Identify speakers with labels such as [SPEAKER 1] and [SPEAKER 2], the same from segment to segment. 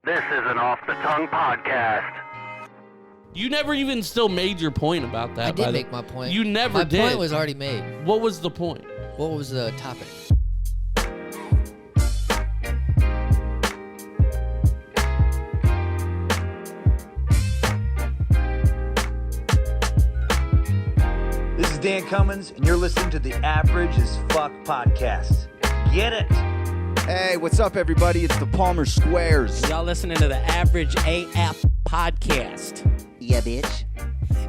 [SPEAKER 1] This is an off-the-tongue podcast.
[SPEAKER 2] You never even still made your point about that.
[SPEAKER 3] I did make my point.
[SPEAKER 2] You never did.
[SPEAKER 3] My point was already made.
[SPEAKER 2] What was the point?
[SPEAKER 3] What was the topic?
[SPEAKER 4] This is Dan Cummins, and you're listening to the Average as Fuck podcast. Get it?
[SPEAKER 5] Hey, what's up, everybody? It's the Palmer Squares.
[SPEAKER 6] Y'all listening to the Average AF podcast.
[SPEAKER 7] Yeah, bitch.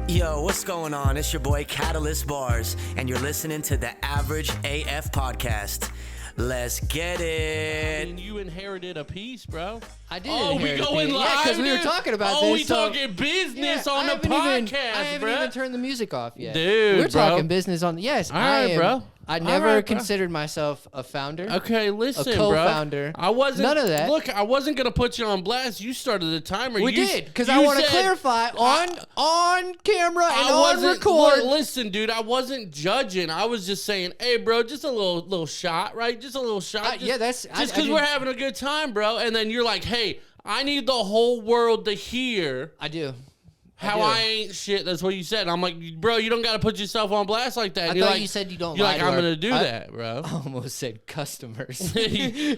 [SPEAKER 8] Yo, what's going on? It's your boy Catalyst Bars, and you're listening to the Average AF podcast. Let's get it.
[SPEAKER 2] I mean, you inherited a piece, bro.
[SPEAKER 3] I did.
[SPEAKER 2] Oh, we going live?
[SPEAKER 3] Yeah, because we were
[SPEAKER 2] dude?
[SPEAKER 3] talking about
[SPEAKER 2] Oh,
[SPEAKER 3] this.
[SPEAKER 2] we talking business on the podcast,
[SPEAKER 3] I haven't
[SPEAKER 2] bro.
[SPEAKER 3] even turned the music off yet.
[SPEAKER 2] Dude,
[SPEAKER 3] we're
[SPEAKER 2] bro.
[SPEAKER 3] talking business on. Yes,
[SPEAKER 2] All
[SPEAKER 3] I
[SPEAKER 2] right,
[SPEAKER 3] am.
[SPEAKER 2] bro.
[SPEAKER 3] I
[SPEAKER 2] All
[SPEAKER 3] never
[SPEAKER 2] right, bro.
[SPEAKER 3] considered myself a founder.
[SPEAKER 2] Okay, listen,
[SPEAKER 3] a
[SPEAKER 2] bro.
[SPEAKER 3] co-founder.
[SPEAKER 2] I wasn't.
[SPEAKER 3] None of that.
[SPEAKER 2] Look, I wasn't gonna put you on blast. You started the timer.
[SPEAKER 3] We
[SPEAKER 2] You
[SPEAKER 3] did because
[SPEAKER 2] you
[SPEAKER 3] I want to
[SPEAKER 2] said-
[SPEAKER 3] clarify on camera and
[SPEAKER 2] I
[SPEAKER 3] on
[SPEAKER 2] wasn't.
[SPEAKER 3] record.
[SPEAKER 2] Look, listen, dude. I wasn't judging. I was just saying, hey, bro, just a little shot, right? Just a little shot.
[SPEAKER 3] yeah, that's
[SPEAKER 2] just because we're having a good time, bro. And then you're like, hey, I need the whole world to hear
[SPEAKER 3] I do.
[SPEAKER 2] how I ain't shit. That's what you said. I'm like, bro, you don't got to put yourself on blast like that.
[SPEAKER 3] I
[SPEAKER 2] And you're
[SPEAKER 3] thought
[SPEAKER 2] like,
[SPEAKER 3] you said you don't
[SPEAKER 2] You're
[SPEAKER 3] lie
[SPEAKER 2] like,
[SPEAKER 3] to
[SPEAKER 2] I'm
[SPEAKER 3] our-
[SPEAKER 2] gonna do
[SPEAKER 3] I-
[SPEAKER 2] that, bro.
[SPEAKER 3] I almost said customers.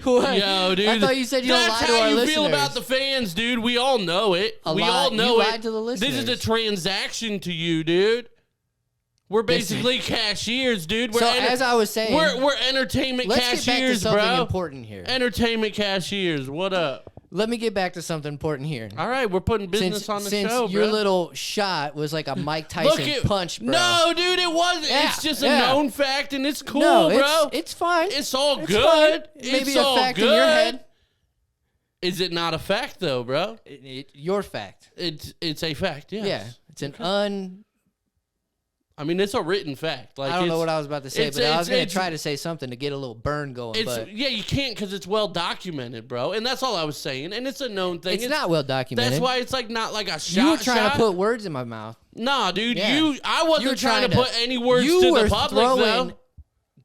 [SPEAKER 2] What? Yo, dude.
[SPEAKER 3] I thought you said you don't lie
[SPEAKER 2] That's
[SPEAKER 3] to our
[SPEAKER 2] how you
[SPEAKER 3] listeners.
[SPEAKER 2] feel about the fans, dude. We all know it.
[SPEAKER 3] A
[SPEAKER 2] we
[SPEAKER 3] lie-
[SPEAKER 2] all know
[SPEAKER 3] you
[SPEAKER 2] it.
[SPEAKER 3] lied to the
[SPEAKER 2] This is a
[SPEAKER 3] listeners.
[SPEAKER 2] transaction to you, dude. We're basically cashiers, dude. We're
[SPEAKER 3] So as I was saying,
[SPEAKER 2] we're entertainment
[SPEAKER 3] let's get back to
[SPEAKER 2] cashiers,
[SPEAKER 3] something
[SPEAKER 2] bro.
[SPEAKER 3] important here.
[SPEAKER 2] Entertainment cashiers. What up?
[SPEAKER 3] Let me get back to something important here.
[SPEAKER 2] All right, we're putting business on the
[SPEAKER 3] since
[SPEAKER 2] show,
[SPEAKER 3] your
[SPEAKER 2] bro.
[SPEAKER 3] little shot was like a Mike
[SPEAKER 2] Look
[SPEAKER 3] Tyson
[SPEAKER 2] at
[SPEAKER 3] punch, bro.
[SPEAKER 2] No, dude, it wasn't.
[SPEAKER 3] Yeah,
[SPEAKER 2] It's just
[SPEAKER 3] yeah.
[SPEAKER 2] a known fact, and it's cool,
[SPEAKER 3] No,
[SPEAKER 2] bro.
[SPEAKER 3] it's fine.
[SPEAKER 2] It's all
[SPEAKER 3] It's
[SPEAKER 2] good.
[SPEAKER 3] fine. Maybe
[SPEAKER 2] It's
[SPEAKER 3] a
[SPEAKER 2] all
[SPEAKER 3] fact
[SPEAKER 2] good.
[SPEAKER 3] in your head.
[SPEAKER 2] Is it not a fact though, bro?
[SPEAKER 3] Your fact.
[SPEAKER 2] It's a fact. Yes.
[SPEAKER 3] Yeah, it's an
[SPEAKER 2] I mean, it's a written fact. Like
[SPEAKER 3] I don't know
[SPEAKER 2] it's-
[SPEAKER 3] what I was about to say,
[SPEAKER 2] it's-
[SPEAKER 3] but I was
[SPEAKER 2] it's-
[SPEAKER 3] going to try to say something to get a little burn going.
[SPEAKER 2] It's
[SPEAKER 3] But
[SPEAKER 2] yeah, you can't because it's well documented, bro. And that's all I was saying. And it's a known thing.
[SPEAKER 3] it's not well documented.
[SPEAKER 2] That's why it's like not like a shot.
[SPEAKER 3] you were trying
[SPEAKER 2] shot.
[SPEAKER 3] to put words in my mouth.
[SPEAKER 2] Nah, dude.
[SPEAKER 3] Yeah.
[SPEAKER 2] I
[SPEAKER 3] You
[SPEAKER 2] wasn't
[SPEAKER 3] were
[SPEAKER 2] trying to put any words
[SPEAKER 3] you
[SPEAKER 2] to
[SPEAKER 3] were
[SPEAKER 2] the public
[SPEAKER 3] throwing
[SPEAKER 2] though.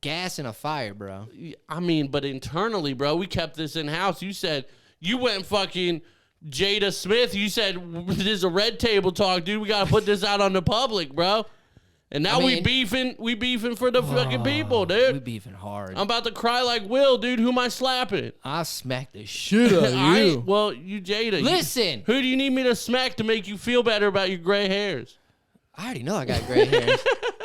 [SPEAKER 3] gas in a fire, bro.
[SPEAKER 2] I mean, but internally, bro, we kept this in house. You said you went fucking Jada Smith. You said this is a red table talk, dude. We gotta put this out on the public, bro. And now
[SPEAKER 3] I mean-
[SPEAKER 2] we beefing for the fucking people, dude.
[SPEAKER 3] We beefing hard.
[SPEAKER 2] I'm about to cry like Will, dude. Who am I slapping?
[SPEAKER 3] I smacked the shit out of you.
[SPEAKER 2] Well, you Jada. You-
[SPEAKER 3] Listen.
[SPEAKER 2] who do you need me to smack to make you feel better about your gray hairs?
[SPEAKER 3] I already know I got gray hairs.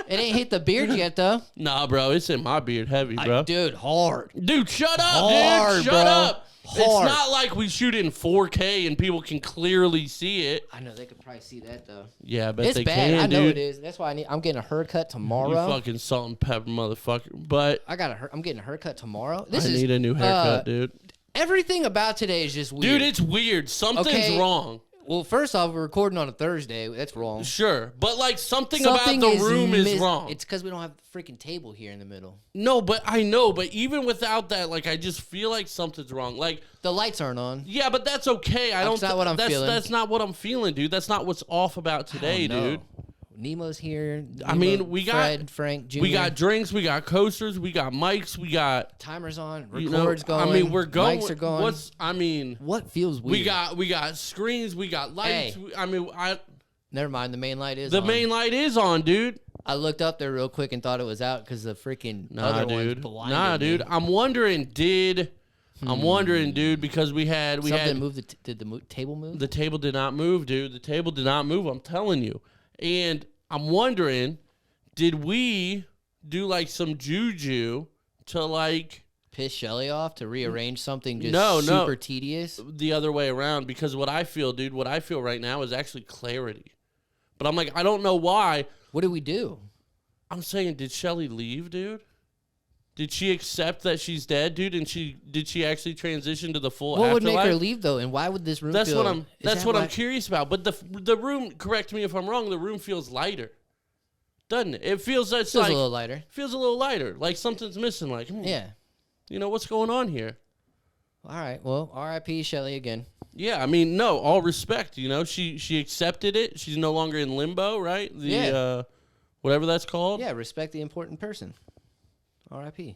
[SPEAKER 3] It ain't hit the beard yet, though.
[SPEAKER 2] Nah, bro, it's in my beard heavy, bro.
[SPEAKER 3] Dude, hard.
[SPEAKER 2] Dude, shut up,
[SPEAKER 3] Hard,
[SPEAKER 2] dude. Shut
[SPEAKER 3] bro.
[SPEAKER 2] up. It's
[SPEAKER 3] Hard.
[SPEAKER 2] not like we shoot in 4K and people can clearly see it.
[SPEAKER 3] I know they could probably see that, though.
[SPEAKER 2] Yeah, I bet
[SPEAKER 3] It's
[SPEAKER 2] they
[SPEAKER 3] bad.
[SPEAKER 2] can,
[SPEAKER 3] I know
[SPEAKER 2] dude.
[SPEAKER 3] it is. That's why I'm getting a haircut
[SPEAKER 2] You
[SPEAKER 3] tomorrow.
[SPEAKER 2] fucking salt and pepper motherfucker. But
[SPEAKER 3] I'm getting a haircut tomorrow.
[SPEAKER 2] I need a new haircut, dude.
[SPEAKER 3] Everything about today is just weird.
[SPEAKER 2] Dude, it's weird. Something's
[SPEAKER 3] Okay.
[SPEAKER 2] wrong.
[SPEAKER 3] Well, first off, we're recording on a Thursday. That's wrong.
[SPEAKER 2] Sure. But, like, something
[SPEAKER 3] Something
[SPEAKER 2] about the room is wrong.
[SPEAKER 3] It's because we don't have a freaking table here in the middle.
[SPEAKER 2] No, but I know. But even without that, like, I just feel like something's wrong. Like,
[SPEAKER 3] The lights aren't on.
[SPEAKER 2] yeah, but that's okay.
[SPEAKER 3] That's not what I'm feeling.
[SPEAKER 2] That's not what I'm feeling, dude. That's not what's off about today,
[SPEAKER 3] I don't know.
[SPEAKER 2] dude.
[SPEAKER 3] Nemo's here.
[SPEAKER 2] I
[SPEAKER 3] Nemo,
[SPEAKER 2] mean, we got
[SPEAKER 3] Fred, Frank, Jr.
[SPEAKER 2] We got drinks, we got coasters, we got mics, we got
[SPEAKER 3] timers on.
[SPEAKER 2] you know,
[SPEAKER 3] Records going.
[SPEAKER 2] I mean, we're going.
[SPEAKER 3] Mics are going. What feels weird?
[SPEAKER 2] We got screens, we got lights.
[SPEAKER 3] Hey.
[SPEAKER 2] I mean,
[SPEAKER 3] Never mind. The main light is
[SPEAKER 2] the
[SPEAKER 3] on.
[SPEAKER 2] main light is on, dude.
[SPEAKER 3] I looked up there real quick and thought it was out because the freaking
[SPEAKER 2] Nah,
[SPEAKER 3] other
[SPEAKER 2] dude.
[SPEAKER 3] ones blinded
[SPEAKER 2] Nah,
[SPEAKER 3] me.
[SPEAKER 2] dude. I'm wondering, dude, because we had
[SPEAKER 3] Something moved. Did the table move?
[SPEAKER 2] the table did not move, dude. The table did not move. I'm telling you. And I'm wondering, did we do like some juju to like
[SPEAKER 3] Piss Shelly off to rearrange something just
[SPEAKER 2] No.
[SPEAKER 3] super tedious?
[SPEAKER 2] the other way around? Because what I feel, dude, what I feel right now is actually clarity. But I'm like, I don't know why.
[SPEAKER 3] What did we do?
[SPEAKER 2] I'm saying, did Shelly leave, dude? Did she accept that she's dead, dude? And did she actually transition to the full
[SPEAKER 3] What would
[SPEAKER 2] afterlife?
[SPEAKER 3] make her leave though? And why would this room?
[SPEAKER 2] That's
[SPEAKER 3] feel,
[SPEAKER 2] what I'm.
[SPEAKER 3] is
[SPEAKER 2] That's
[SPEAKER 3] that
[SPEAKER 2] what
[SPEAKER 3] why-
[SPEAKER 2] I'm curious about. But the room. Correct me if I'm wrong. The room feels lighter, doesn't it? It feels it's
[SPEAKER 3] Feels
[SPEAKER 2] like
[SPEAKER 3] a little lighter.
[SPEAKER 2] feels a little lighter. Like something's missing. Like
[SPEAKER 3] Yeah.
[SPEAKER 2] you know what's going on here?
[SPEAKER 3] All right. Well, R.I.P. Shelly again.
[SPEAKER 2] Yeah, I mean, no, all respect. You know, she accepted it. She's no longer in limbo, right?
[SPEAKER 3] Yeah.
[SPEAKER 2] Whatever that's called.
[SPEAKER 3] Yeah. Respect the important person. R.I.P.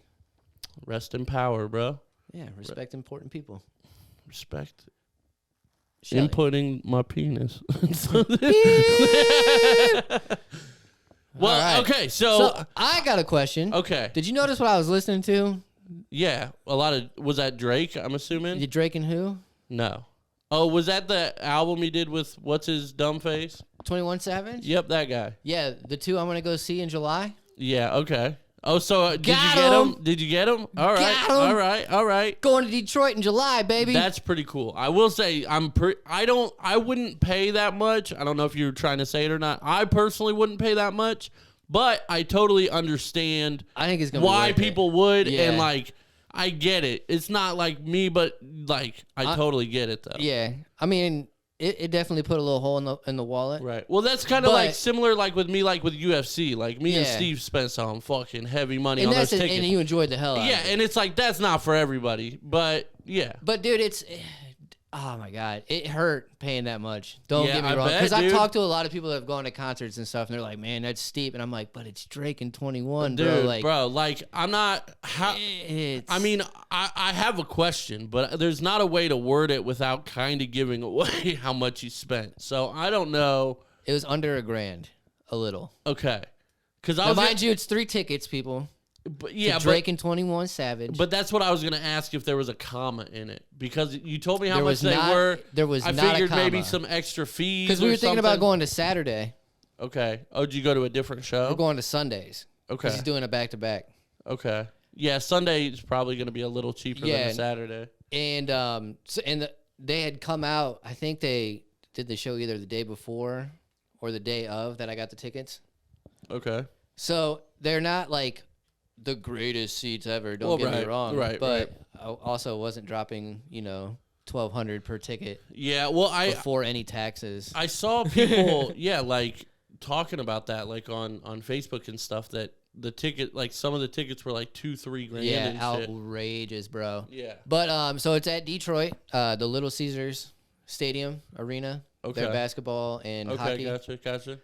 [SPEAKER 2] Rest in power, bro.
[SPEAKER 3] Yeah. Respect important people.
[SPEAKER 2] Respect
[SPEAKER 3] Shelly.
[SPEAKER 2] Inputting my penis. Well,
[SPEAKER 3] All right.
[SPEAKER 2] okay, so
[SPEAKER 3] I got a question.
[SPEAKER 2] okay,
[SPEAKER 3] Did you notice what I was listening to?
[SPEAKER 2] yeah, a lot of was that Drake? I'm assuming.
[SPEAKER 3] You Drake and who?
[SPEAKER 2] No. Oh, was that the album he did with what's his dumb face?
[SPEAKER 3] 21 Savage?
[SPEAKER 2] Yep, that guy.
[SPEAKER 3] Yeah, the two I'm gonna go see in July.
[SPEAKER 2] Yeah. Okay. Oh, so did
[SPEAKER 3] Got
[SPEAKER 2] you get him?
[SPEAKER 3] him.
[SPEAKER 2] Did you get him? All right.
[SPEAKER 3] Got him.
[SPEAKER 2] All right. All right.
[SPEAKER 3] Going to Detroit in July, baby.
[SPEAKER 2] That's pretty cool. I will say I wouldn't pay that much. I don't know if you're trying to say it or not. I personally wouldn't pay that much, but I totally understand
[SPEAKER 3] I think it's gonna
[SPEAKER 2] why
[SPEAKER 3] be worth
[SPEAKER 2] people
[SPEAKER 3] it.
[SPEAKER 2] would
[SPEAKER 3] Yeah.
[SPEAKER 2] and like I get it. It's not like me, but like I totally get it though.
[SPEAKER 3] Yeah, I mean, it definitely put a little hole in the wallet.
[SPEAKER 2] Right. Well, that's kind of like
[SPEAKER 3] But-
[SPEAKER 2] similar like with me, like with UFC. Like me and
[SPEAKER 3] Yeah.
[SPEAKER 2] Steve spent some fucking heavy money
[SPEAKER 3] And
[SPEAKER 2] on
[SPEAKER 3] that's
[SPEAKER 2] those
[SPEAKER 3] it,
[SPEAKER 2] tickets.
[SPEAKER 3] and you enjoyed the hell out
[SPEAKER 2] Yeah,
[SPEAKER 3] of it.
[SPEAKER 2] and it's like that's not for everybody, but yeah.
[SPEAKER 3] But dude, it's oh my god, it hurt paying that much. Don't
[SPEAKER 2] Yeah,
[SPEAKER 3] get me
[SPEAKER 2] I
[SPEAKER 3] wrong,
[SPEAKER 2] bet,
[SPEAKER 3] because I've
[SPEAKER 2] dude.
[SPEAKER 3] talked to a lot of people that have gone to concerts and stuff, and they're like, "Man, that's steep," and I'm like, "But it's Drake and 21,
[SPEAKER 2] Dude,
[SPEAKER 3] bro." Like,
[SPEAKER 2] like I'm not. How,
[SPEAKER 3] it's,
[SPEAKER 2] I mean, I have a question, but there's not a way to word it without kind of giving away how much you spent. So I don't know.
[SPEAKER 3] it was under $1,000, a little.
[SPEAKER 2] Okay, because I
[SPEAKER 3] Now,
[SPEAKER 2] was
[SPEAKER 3] mind you, it's 3 tickets, people.
[SPEAKER 2] but,
[SPEAKER 3] To
[SPEAKER 2] yeah,
[SPEAKER 3] Drake and 21 Savage.
[SPEAKER 2] but that's what I was gonna ask if there was a comma in it because you told me how
[SPEAKER 3] There
[SPEAKER 2] much
[SPEAKER 3] was
[SPEAKER 2] they
[SPEAKER 3] not-
[SPEAKER 2] were.
[SPEAKER 3] there was
[SPEAKER 2] I
[SPEAKER 3] not a
[SPEAKER 2] figured maybe
[SPEAKER 3] comma.
[SPEAKER 2] some extra fees
[SPEAKER 3] because we
[SPEAKER 2] or
[SPEAKER 3] were thinking about
[SPEAKER 2] something.
[SPEAKER 3] going to Saturday.
[SPEAKER 2] Okay. Oh, did you go to a different show?
[SPEAKER 3] We're going to Sundays.
[SPEAKER 2] Okay.
[SPEAKER 3] He's doing a back to back.
[SPEAKER 2] Okay. Yeah, Sunday is probably gonna be a little cheaper than
[SPEAKER 3] Yeah.
[SPEAKER 2] a Saturday.
[SPEAKER 3] And they had come out. I think they did the show either the day before or the day of that I got the tickets.
[SPEAKER 2] Okay.
[SPEAKER 3] So they're not like the greatest seats ever. Don't get me wrong.
[SPEAKER 2] right,
[SPEAKER 3] But I also wasn't dropping $1,200 per ticket
[SPEAKER 2] Yeah. Well,
[SPEAKER 3] before any taxes.
[SPEAKER 2] I saw people, yeah, like talking about that, like on Facebook and stuff. That the ticket, like some of the tickets were like $2-3 grand.
[SPEAKER 3] Yeah,
[SPEAKER 2] and shit.
[SPEAKER 3] outrageous, bro.
[SPEAKER 2] Yeah.
[SPEAKER 3] But so it's at Detroit, the Little Caesars Stadium Arena.
[SPEAKER 2] Okay.
[SPEAKER 3] Their basketball and hockey.
[SPEAKER 2] Gotcha.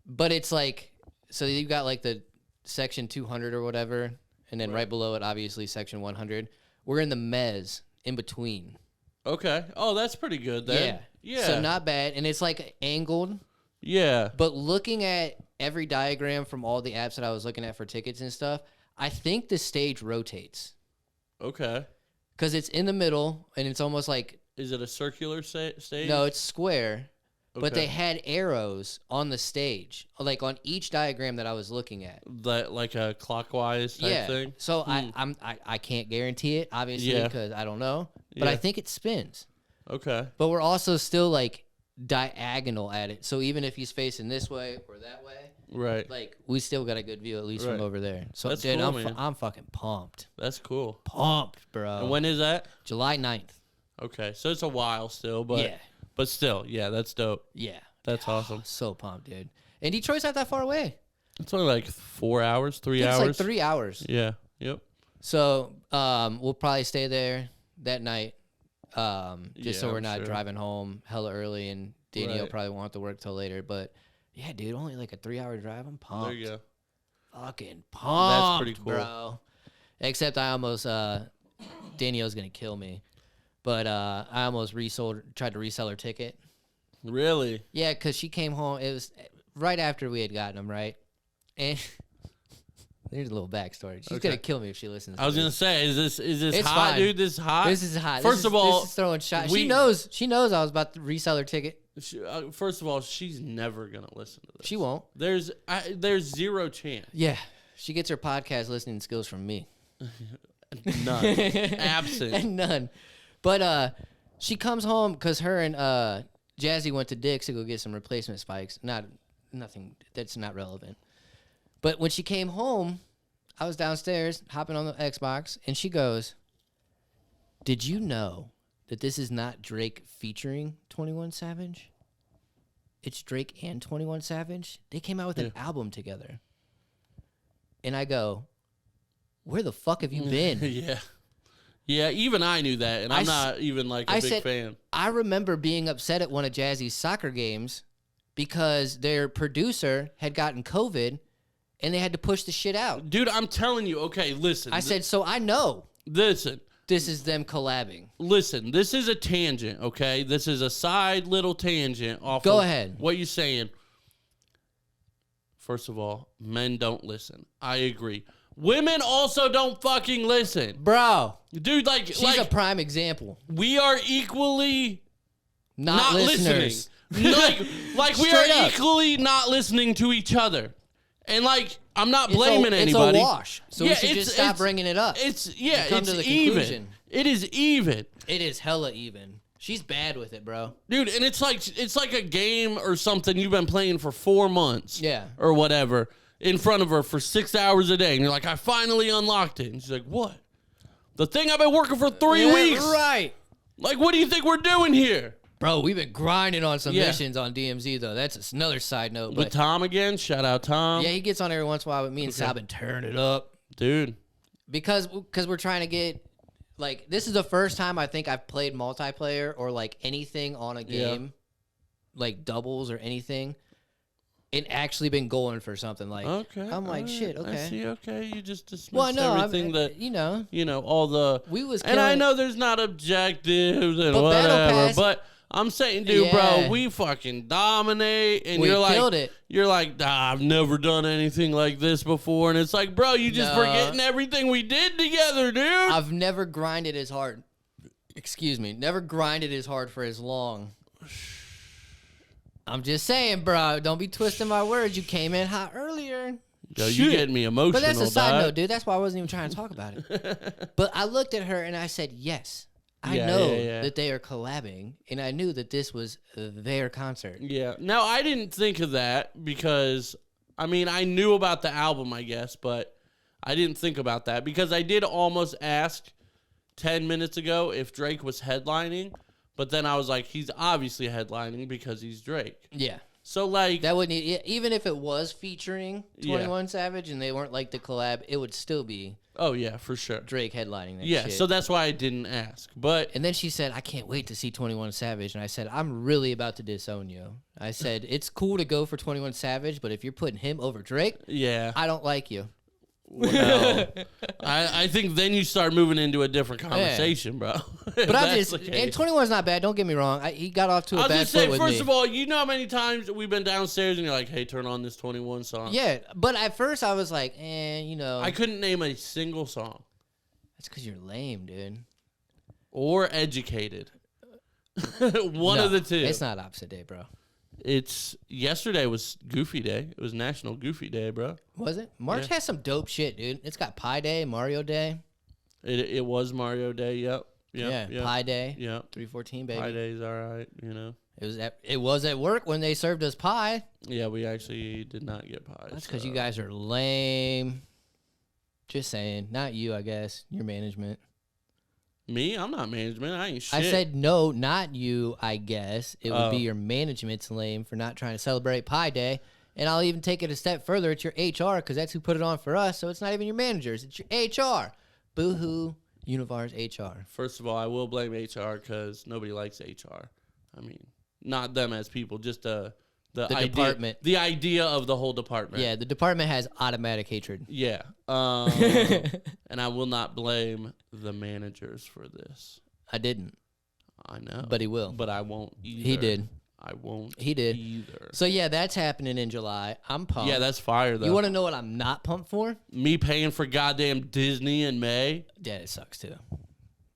[SPEAKER 3] But it's like, so you got like the section 200 or whatever, and then right below it, obviously section 100. We're in the mezz in between.
[SPEAKER 2] Okay. Oh, that's pretty good then.
[SPEAKER 3] Yeah.
[SPEAKER 2] Yeah.
[SPEAKER 3] So not bad, and it's like angled.
[SPEAKER 2] Yeah.
[SPEAKER 3] But looking at every diagram from all the apps that I was looking at for tickets and stuff, I think the stage rotates
[SPEAKER 2] Okay.
[SPEAKER 3] because it's in the middle, and it's almost like,
[SPEAKER 2] Is it a circular stage?
[SPEAKER 3] no, it's square. But
[SPEAKER 2] Okay.
[SPEAKER 3] they had arrows on the stage, like on each diagram that I was looking at.
[SPEAKER 2] That like a clockwise type thing.
[SPEAKER 3] So I can't guarantee it, obviously,
[SPEAKER 2] Yeah.
[SPEAKER 3] because I don't know. But I
[SPEAKER 2] Yeah.
[SPEAKER 3] think it spins.
[SPEAKER 2] Okay.
[SPEAKER 3] But we're also still like diagonal at it. So even if he's facing this way or that way,
[SPEAKER 2] Right.
[SPEAKER 3] like we still got a good view at least
[SPEAKER 2] Right.
[SPEAKER 3] from over there. So
[SPEAKER 2] That's
[SPEAKER 3] dude,
[SPEAKER 2] cool, man.
[SPEAKER 3] I'm fucking pumped.
[SPEAKER 2] That's cool.
[SPEAKER 3] Pumped, bro.
[SPEAKER 2] And when is that?
[SPEAKER 3] July 9th.
[SPEAKER 2] Okay. So it's a while still, but
[SPEAKER 3] Yeah.
[SPEAKER 2] but still, yeah, that's dope.
[SPEAKER 3] Yeah.
[SPEAKER 2] That's awesome.
[SPEAKER 3] So pumped, dude. And Detroit's not that far away.
[SPEAKER 2] It's only like 4 hours, 3
[SPEAKER 3] It's
[SPEAKER 2] hours.
[SPEAKER 3] like 3 hours.
[SPEAKER 2] Yeah. Yep.
[SPEAKER 3] So we'll probably stay there that night, just so
[SPEAKER 2] Yeah,
[SPEAKER 3] we're
[SPEAKER 2] I'm
[SPEAKER 3] not
[SPEAKER 2] sure.
[SPEAKER 3] driving home hella early, and Danielle
[SPEAKER 2] Right.
[SPEAKER 3] probably won't have to work till later. But yeah, dude, only like a 3-hour drive. I'm pumped.
[SPEAKER 2] There you go.
[SPEAKER 3] Fucking pumped.
[SPEAKER 2] pretty cool.
[SPEAKER 3] bro. Except I almost Danielle's gonna kill me, but I almost tried to resell her ticket.
[SPEAKER 2] Really?
[SPEAKER 3] Yeah, because she came home. It was right after we had gotten them, right? And there's a little backstory. She's
[SPEAKER 2] Okay.
[SPEAKER 3] gonna kill me if she listens.
[SPEAKER 2] I was
[SPEAKER 3] to
[SPEAKER 2] gonna
[SPEAKER 3] this.
[SPEAKER 2] say, is this
[SPEAKER 3] It's
[SPEAKER 2] hot,
[SPEAKER 3] fine.
[SPEAKER 2] dude? This is hot.
[SPEAKER 3] This is hot.
[SPEAKER 2] First of all,
[SPEAKER 3] this is throwing shots.
[SPEAKER 2] we-
[SPEAKER 3] She knows. She knows I was about to resell her ticket.
[SPEAKER 2] First of all, she's never gonna listen to this.
[SPEAKER 3] She won't.
[SPEAKER 2] There's zero chance.
[SPEAKER 3] Yeah, she gets her podcast listening skills from me.
[SPEAKER 2] None. Absent.
[SPEAKER 3] And none. But she comes home because her and Jazzy went to Dick's to go get some replacement spikes. Nothing. That's not relevant. But when she came home, I was downstairs hopping on the Xbox, and she goes, "Did you know that this is not Drake featuring 21 Savage? It's Drake and 21 Savage. They came out with an album together." And I go, "Where the fuck have you been?"
[SPEAKER 2] Yeah. Yeah, even I knew that, and I'm
[SPEAKER 3] I
[SPEAKER 2] not even like a
[SPEAKER 3] I
[SPEAKER 2] big
[SPEAKER 3] said,
[SPEAKER 2] fan.
[SPEAKER 3] I remember being upset at one of Jazzy's soccer games because their producer had gotten COVID and they had to push the shit out.
[SPEAKER 2] Dude, I'm telling you, okay, listen.
[SPEAKER 3] I said, so I know.
[SPEAKER 2] Listen,
[SPEAKER 3] This is them collabing.
[SPEAKER 2] Listen, this is a tangent, okay? This is a side little tangent off
[SPEAKER 3] Go
[SPEAKER 2] of
[SPEAKER 3] ahead.
[SPEAKER 2] what you're saying. First of all, men don't listen. I agree. Women also don't fucking listen.
[SPEAKER 3] Bro,
[SPEAKER 2] Dude, like...
[SPEAKER 3] she's a prime example.
[SPEAKER 2] We are equally
[SPEAKER 3] Not listeners.
[SPEAKER 2] listening. like we
[SPEAKER 3] Straight
[SPEAKER 2] are
[SPEAKER 3] up.
[SPEAKER 2] equally not listening to each other. And like, I'm not blaming anybody.
[SPEAKER 3] It's a wash. So we should just stop bringing it up.
[SPEAKER 2] It's
[SPEAKER 3] come to the
[SPEAKER 2] even.
[SPEAKER 3] conclusion.
[SPEAKER 2] It is even.
[SPEAKER 3] It is hella even. She's bad with it, bro.
[SPEAKER 2] Dude, and it's like a game or something you've been playing for 4 months.
[SPEAKER 3] Yeah.
[SPEAKER 2] Or whatever. In front of her for 6 hours a day. And you're like, I finally unlocked it. And she's like, what? The thing I've been working for 3 weeks.
[SPEAKER 3] Right.
[SPEAKER 2] Like, what do you think we're doing here?
[SPEAKER 3] Bro, we've been grinding on some
[SPEAKER 2] Yeah.
[SPEAKER 3] missions on DMZ, though. That's another side note.
[SPEAKER 2] With
[SPEAKER 3] But
[SPEAKER 2] Tom again. Shout out Tom.
[SPEAKER 3] yeah, he gets on every once in a while with me and
[SPEAKER 2] Okay.
[SPEAKER 3] Sabin turn it up.
[SPEAKER 2] Dude.
[SPEAKER 3] Because we're trying to get, like, this is the first time I think I've played multiplayer or, like, anything on a game, like doubles or anything, and actually been going for something. Like,
[SPEAKER 2] Okay.
[SPEAKER 3] I'm like,
[SPEAKER 2] all
[SPEAKER 3] shit,
[SPEAKER 2] right,
[SPEAKER 3] okay.
[SPEAKER 2] I see, okay. You just dismissed
[SPEAKER 3] Well, no,
[SPEAKER 2] everything that,
[SPEAKER 3] you know,
[SPEAKER 2] all the...
[SPEAKER 3] we was
[SPEAKER 2] And I
[SPEAKER 3] killing-
[SPEAKER 2] know there's not objectives and
[SPEAKER 3] But Battle
[SPEAKER 2] whatever,
[SPEAKER 3] Pass-
[SPEAKER 2] but I'm saying, dude, bro,
[SPEAKER 3] Yeah.
[SPEAKER 2] we fucking dominate, and
[SPEAKER 3] We
[SPEAKER 2] you're like,
[SPEAKER 3] killed it.
[SPEAKER 2] You're like, I've never done anything like this before, and it's like, bro, you just
[SPEAKER 3] No.
[SPEAKER 2] forgetting everything we did together, dude.
[SPEAKER 3] I've never grinded as hard. Excuse me. Never grinded as hard for as long. I'm just saying, bro. Don't be twisting my words. You came in hot earlier.
[SPEAKER 2] Yo, you getting me emotional,
[SPEAKER 3] But that's a side
[SPEAKER 2] dog.
[SPEAKER 3] note, dude. That's why I wasn't even trying to talk about it. But I looked at her and I said, yes. I
[SPEAKER 2] Yeah,
[SPEAKER 3] know
[SPEAKER 2] yeah.
[SPEAKER 3] that they are collabing, and I knew that this was their concert.
[SPEAKER 2] Yeah. Now, I didn't think of that because, I mean, I knew about the album, I guess, but I didn't think about that because I did almost ask 10 minutes ago if Drake was headlining, but then I was like, he's obviously headlining because he's Drake.
[SPEAKER 3] Yeah.
[SPEAKER 2] So, like,
[SPEAKER 3] That wouldn't even if it was featuring
[SPEAKER 2] Yeah.
[SPEAKER 3] 21 Savage and they weren't like the collab, it would still be
[SPEAKER 2] oh, yeah, for sure.
[SPEAKER 3] Drake headlining that
[SPEAKER 2] Yeah,
[SPEAKER 3] shit.
[SPEAKER 2] so that's why I didn't ask. But,
[SPEAKER 3] And then she said, I can't wait to see 21 Savage. And I said, I'm really about to disown you. I said, it's cool to go for 21 Savage, but if you're putting him over Drake,
[SPEAKER 2] yeah.
[SPEAKER 3] I don't like you.
[SPEAKER 2] Well, I think then you start moving into a different conversation, bro.
[SPEAKER 3] But I'm just, and 21's not bad. Don't get me wrong. He got off to
[SPEAKER 2] I
[SPEAKER 3] a
[SPEAKER 2] was
[SPEAKER 3] bad
[SPEAKER 2] just
[SPEAKER 3] foot
[SPEAKER 2] saying,
[SPEAKER 3] with
[SPEAKER 2] first
[SPEAKER 3] me.
[SPEAKER 2] of all, you know how many times we've been downstairs and you're like, hey, turn on this 21 song?
[SPEAKER 3] Yeah, but at first I was like, you know.
[SPEAKER 2] I couldn't name a single song.
[SPEAKER 3] That's because you're lame, dude.
[SPEAKER 2] Or educated. One
[SPEAKER 3] No,
[SPEAKER 2] of the two.
[SPEAKER 3] It's not opposite day, bro.
[SPEAKER 2] Yesterday was Goofy Day. It was National Goofy Day, bro.
[SPEAKER 3] Was it? March
[SPEAKER 2] Yeah.
[SPEAKER 3] has some dope shit, dude. It's got Pie Day, Mario Day.
[SPEAKER 2] It was Mario Day. Yep.
[SPEAKER 3] Yeah,
[SPEAKER 2] Yep.
[SPEAKER 3] Pie Day.
[SPEAKER 2] Yep.
[SPEAKER 3] 314, baby.
[SPEAKER 2] Pie Day's all right. You know.
[SPEAKER 3] It was at work when they served us pie.
[SPEAKER 2] Yeah, we actually did not get pies.
[SPEAKER 3] That's because
[SPEAKER 2] so.
[SPEAKER 3] you guys are lame. Just saying. Not you, I guess. Your management.
[SPEAKER 2] Me? I'm not management. I ain't shit.
[SPEAKER 3] I said no, not you, I guess. It would be
[SPEAKER 2] Oh.
[SPEAKER 3] your management's lame for not trying to celebrate Pie Day. And I'll even take it a step further. It's your HR because that's who put it on for us. So it's not even your managers. It's your HR. Boo-hoo. Univar's HR.
[SPEAKER 2] First of all, I will blame HR because nobody likes HR. I mean, not them as people, just the idea,
[SPEAKER 3] department.
[SPEAKER 2] the idea of the whole department.
[SPEAKER 3] Yeah, the department has automatic hatred.
[SPEAKER 2] Yeah. And I will not blame the managers for this.
[SPEAKER 3] I didn't,
[SPEAKER 2] I know.
[SPEAKER 3] but he will.
[SPEAKER 2] But I won't either.
[SPEAKER 3] He did.
[SPEAKER 2] I won't
[SPEAKER 3] He did.
[SPEAKER 2] either.
[SPEAKER 3] So yeah, that's happening in July. I'm pumped.
[SPEAKER 2] Yeah, that's fire, though.
[SPEAKER 3] You want to know what I'm not pumped for?
[SPEAKER 2] Me paying for goddamn Disney in May?
[SPEAKER 3] Yeah, it sucks too.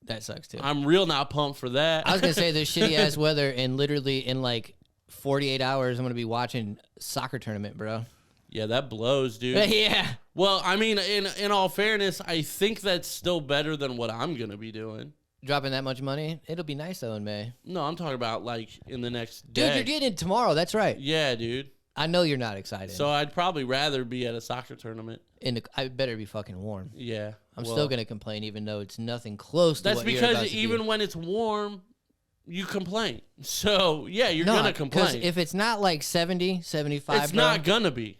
[SPEAKER 3] That sucks too.
[SPEAKER 2] I'm real not pumped for that.
[SPEAKER 3] I was gonna say there's shitty ass weather, and literally in like 48 hours, I'm gonna be watching soccer tournament, bro.
[SPEAKER 2] Yeah, that blows, dude.
[SPEAKER 3] Yeah.
[SPEAKER 2] Well, I mean, in all fairness, I think that's still better than what I'm going to be doing.
[SPEAKER 3] Dropping that much money, it'll be nice though in May.
[SPEAKER 2] No, I'm talking about, like, in the next
[SPEAKER 3] Dude,
[SPEAKER 2] day.
[SPEAKER 3] you're getting it tomorrow. That's right.
[SPEAKER 2] Yeah, dude.
[SPEAKER 3] I know you're not excited.
[SPEAKER 2] So I'd probably rather be at a soccer tournament.
[SPEAKER 3] And I better be fucking warm.
[SPEAKER 2] Yeah.
[SPEAKER 3] I'm
[SPEAKER 2] well,
[SPEAKER 3] still gonna complain, even though it's nothing close to
[SPEAKER 2] That's
[SPEAKER 3] what you're about
[SPEAKER 2] because
[SPEAKER 3] to
[SPEAKER 2] even
[SPEAKER 3] do.
[SPEAKER 2] when it's warm, you complain. So, yeah, you're
[SPEAKER 3] No,
[SPEAKER 2] going to
[SPEAKER 3] 'cause
[SPEAKER 2] complain.
[SPEAKER 3] if it's not like 70, 75,
[SPEAKER 2] It's
[SPEAKER 3] bro,
[SPEAKER 2] not going to be.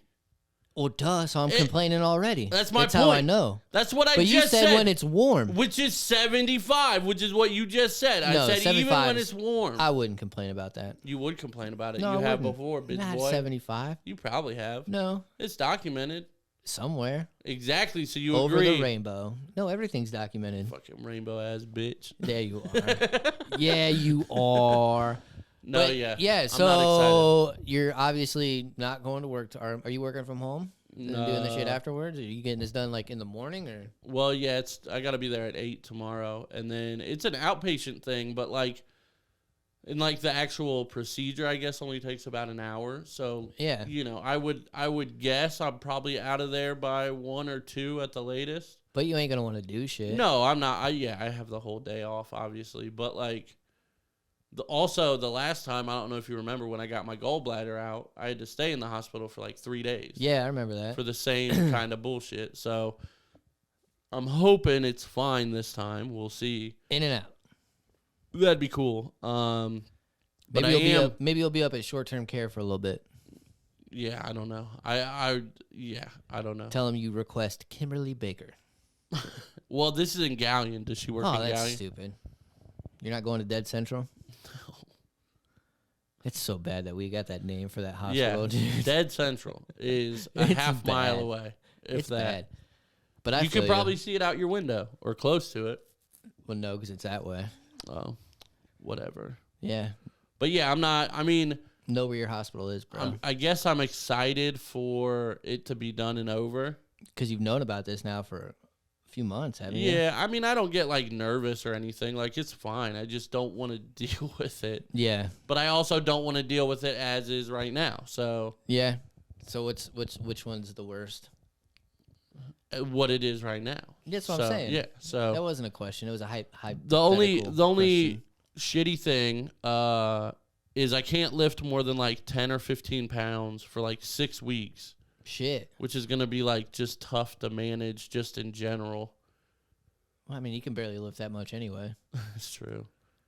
[SPEAKER 3] well, duh. So I'm complaining already.
[SPEAKER 2] That's my
[SPEAKER 3] That's how I
[SPEAKER 2] point.
[SPEAKER 3] know.
[SPEAKER 2] That's what I
[SPEAKER 3] But you
[SPEAKER 2] just
[SPEAKER 3] said when it's warm.
[SPEAKER 2] Which is 75, which is what you just said. I
[SPEAKER 3] No,
[SPEAKER 2] said even
[SPEAKER 3] 75
[SPEAKER 2] when
[SPEAKER 3] is-
[SPEAKER 2] it's warm.
[SPEAKER 3] I wouldn't complain about that.
[SPEAKER 2] You would complain about it.
[SPEAKER 3] No,
[SPEAKER 2] You
[SPEAKER 3] I
[SPEAKER 2] have
[SPEAKER 3] wouldn't.
[SPEAKER 2] before, bitch
[SPEAKER 3] Not
[SPEAKER 2] boy.
[SPEAKER 3] 75.
[SPEAKER 2] You probably have.
[SPEAKER 3] No,
[SPEAKER 2] It's documented.
[SPEAKER 3] somewhere
[SPEAKER 2] Exactly. So you
[SPEAKER 3] over
[SPEAKER 2] agree.
[SPEAKER 3] the rainbow. No, everything's documented.
[SPEAKER 2] Fucking rainbow ass bitch.
[SPEAKER 3] There you are. Yeah, you are.
[SPEAKER 2] No,
[SPEAKER 3] But,
[SPEAKER 2] yeah.
[SPEAKER 3] Yeah,
[SPEAKER 2] I'm not
[SPEAKER 3] so you're obviously not going to work. Are you working from home? And doing the shit
[SPEAKER 2] No.
[SPEAKER 3] afterwards? Are you getting this done like in the morning or?
[SPEAKER 2] Well, yeah, I got to be there at 8 tomorrow, and then it's an outpatient thing, but like, in like the actual procedure, I guess only takes about an hour. So
[SPEAKER 3] Yeah.
[SPEAKER 2] you know, I would guess I'm probably out of there by 1 or 2 at the latest.
[SPEAKER 3] But you ain't gonna want to do shit.
[SPEAKER 2] No, I'm not. I have the whole day off, obviously, but like, also the last time, I don't know if you remember when I got my gallbladder out, I had to stay in the hospital for like 3 days.
[SPEAKER 3] Yeah, I remember that.
[SPEAKER 2] For the same kind of bullshit. So I'm hoping it's fine this time. We'll see.
[SPEAKER 3] In and out.
[SPEAKER 2] That'd be cool. But
[SPEAKER 3] Maybe you'll be up at short-term care for a little bit.
[SPEAKER 2] Yeah, I don't know. I don't know.
[SPEAKER 3] Tell them you request Kimberly Baker.
[SPEAKER 2] Well, this is in Galleon. Does she work
[SPEAKER 3] Oh,
[SPEAKER 2] in
[SPEAKER 3] that's
[SPEAKER 2] Galleon?
[SPEAKER 3] stupid. You're not going to Dead Central? No. It's so bad that we got that name for that hospital,
[SPEAKER 2] Yeah,
[SPEAKER 3] dude.
[SPEAKER 2] Dead Central is a
[SPEAKER 3] It's
[SPEAKER 2] half mile
[SPEAKER 3] bad.
[SPEAKER 2] away. If
[SPEAKER 3] It's
[SPEAKER 2] that.
[SPEAKER 3] bad. But I
[SPEAKER 2] You
[SPEAKER 3] feel
[SPEAKER 2] could probably see it out your window or close to it.
[SPEAKER 3] Well, no, because it's that way.
[SPEAKER 2] Oh, whatever.
[SPEAKER 3] Yeah.
[SPEAKER 2] But yeah, I'm not. I mean,
[SPEAKER 3] Know where your hospital is, bro.
[SPEAKER 2] I guess I'm excited for it to be done and over.
[SPEAKER 3] Because you've known about this now for a few months, haven't you?
[SPEAKER 2] Yeah, I mean, I don't get like nervous or anything. Like, it's fine. I just don't want to deal with it.
[SPEAKER 3] Yeah.
[SPEAKER 2] But I also don't want to deal with it as is right now. So,
[SPEAKER 3] Yeah. So which one's the worst?
[SPEAKER 2] what it is right now.
[SPEAKER 3] That's what I'm saying.
[SPEAKER 2] Yeah. So
[SPEAKER 3] That wasn't a question. It was a hype.
[SPEAKER 2] the only shitty thing is I can't lift more than like 10 or 15 pounds for like 6 weeks.
[SPEAKER 3] Shit.
[SPEAKER 2] Which is going to be like just tough to manage just in general.
[SPEAKER 3] Well, I mean, you can barely lift that much anyway.
[SPEAKER 2] It's true.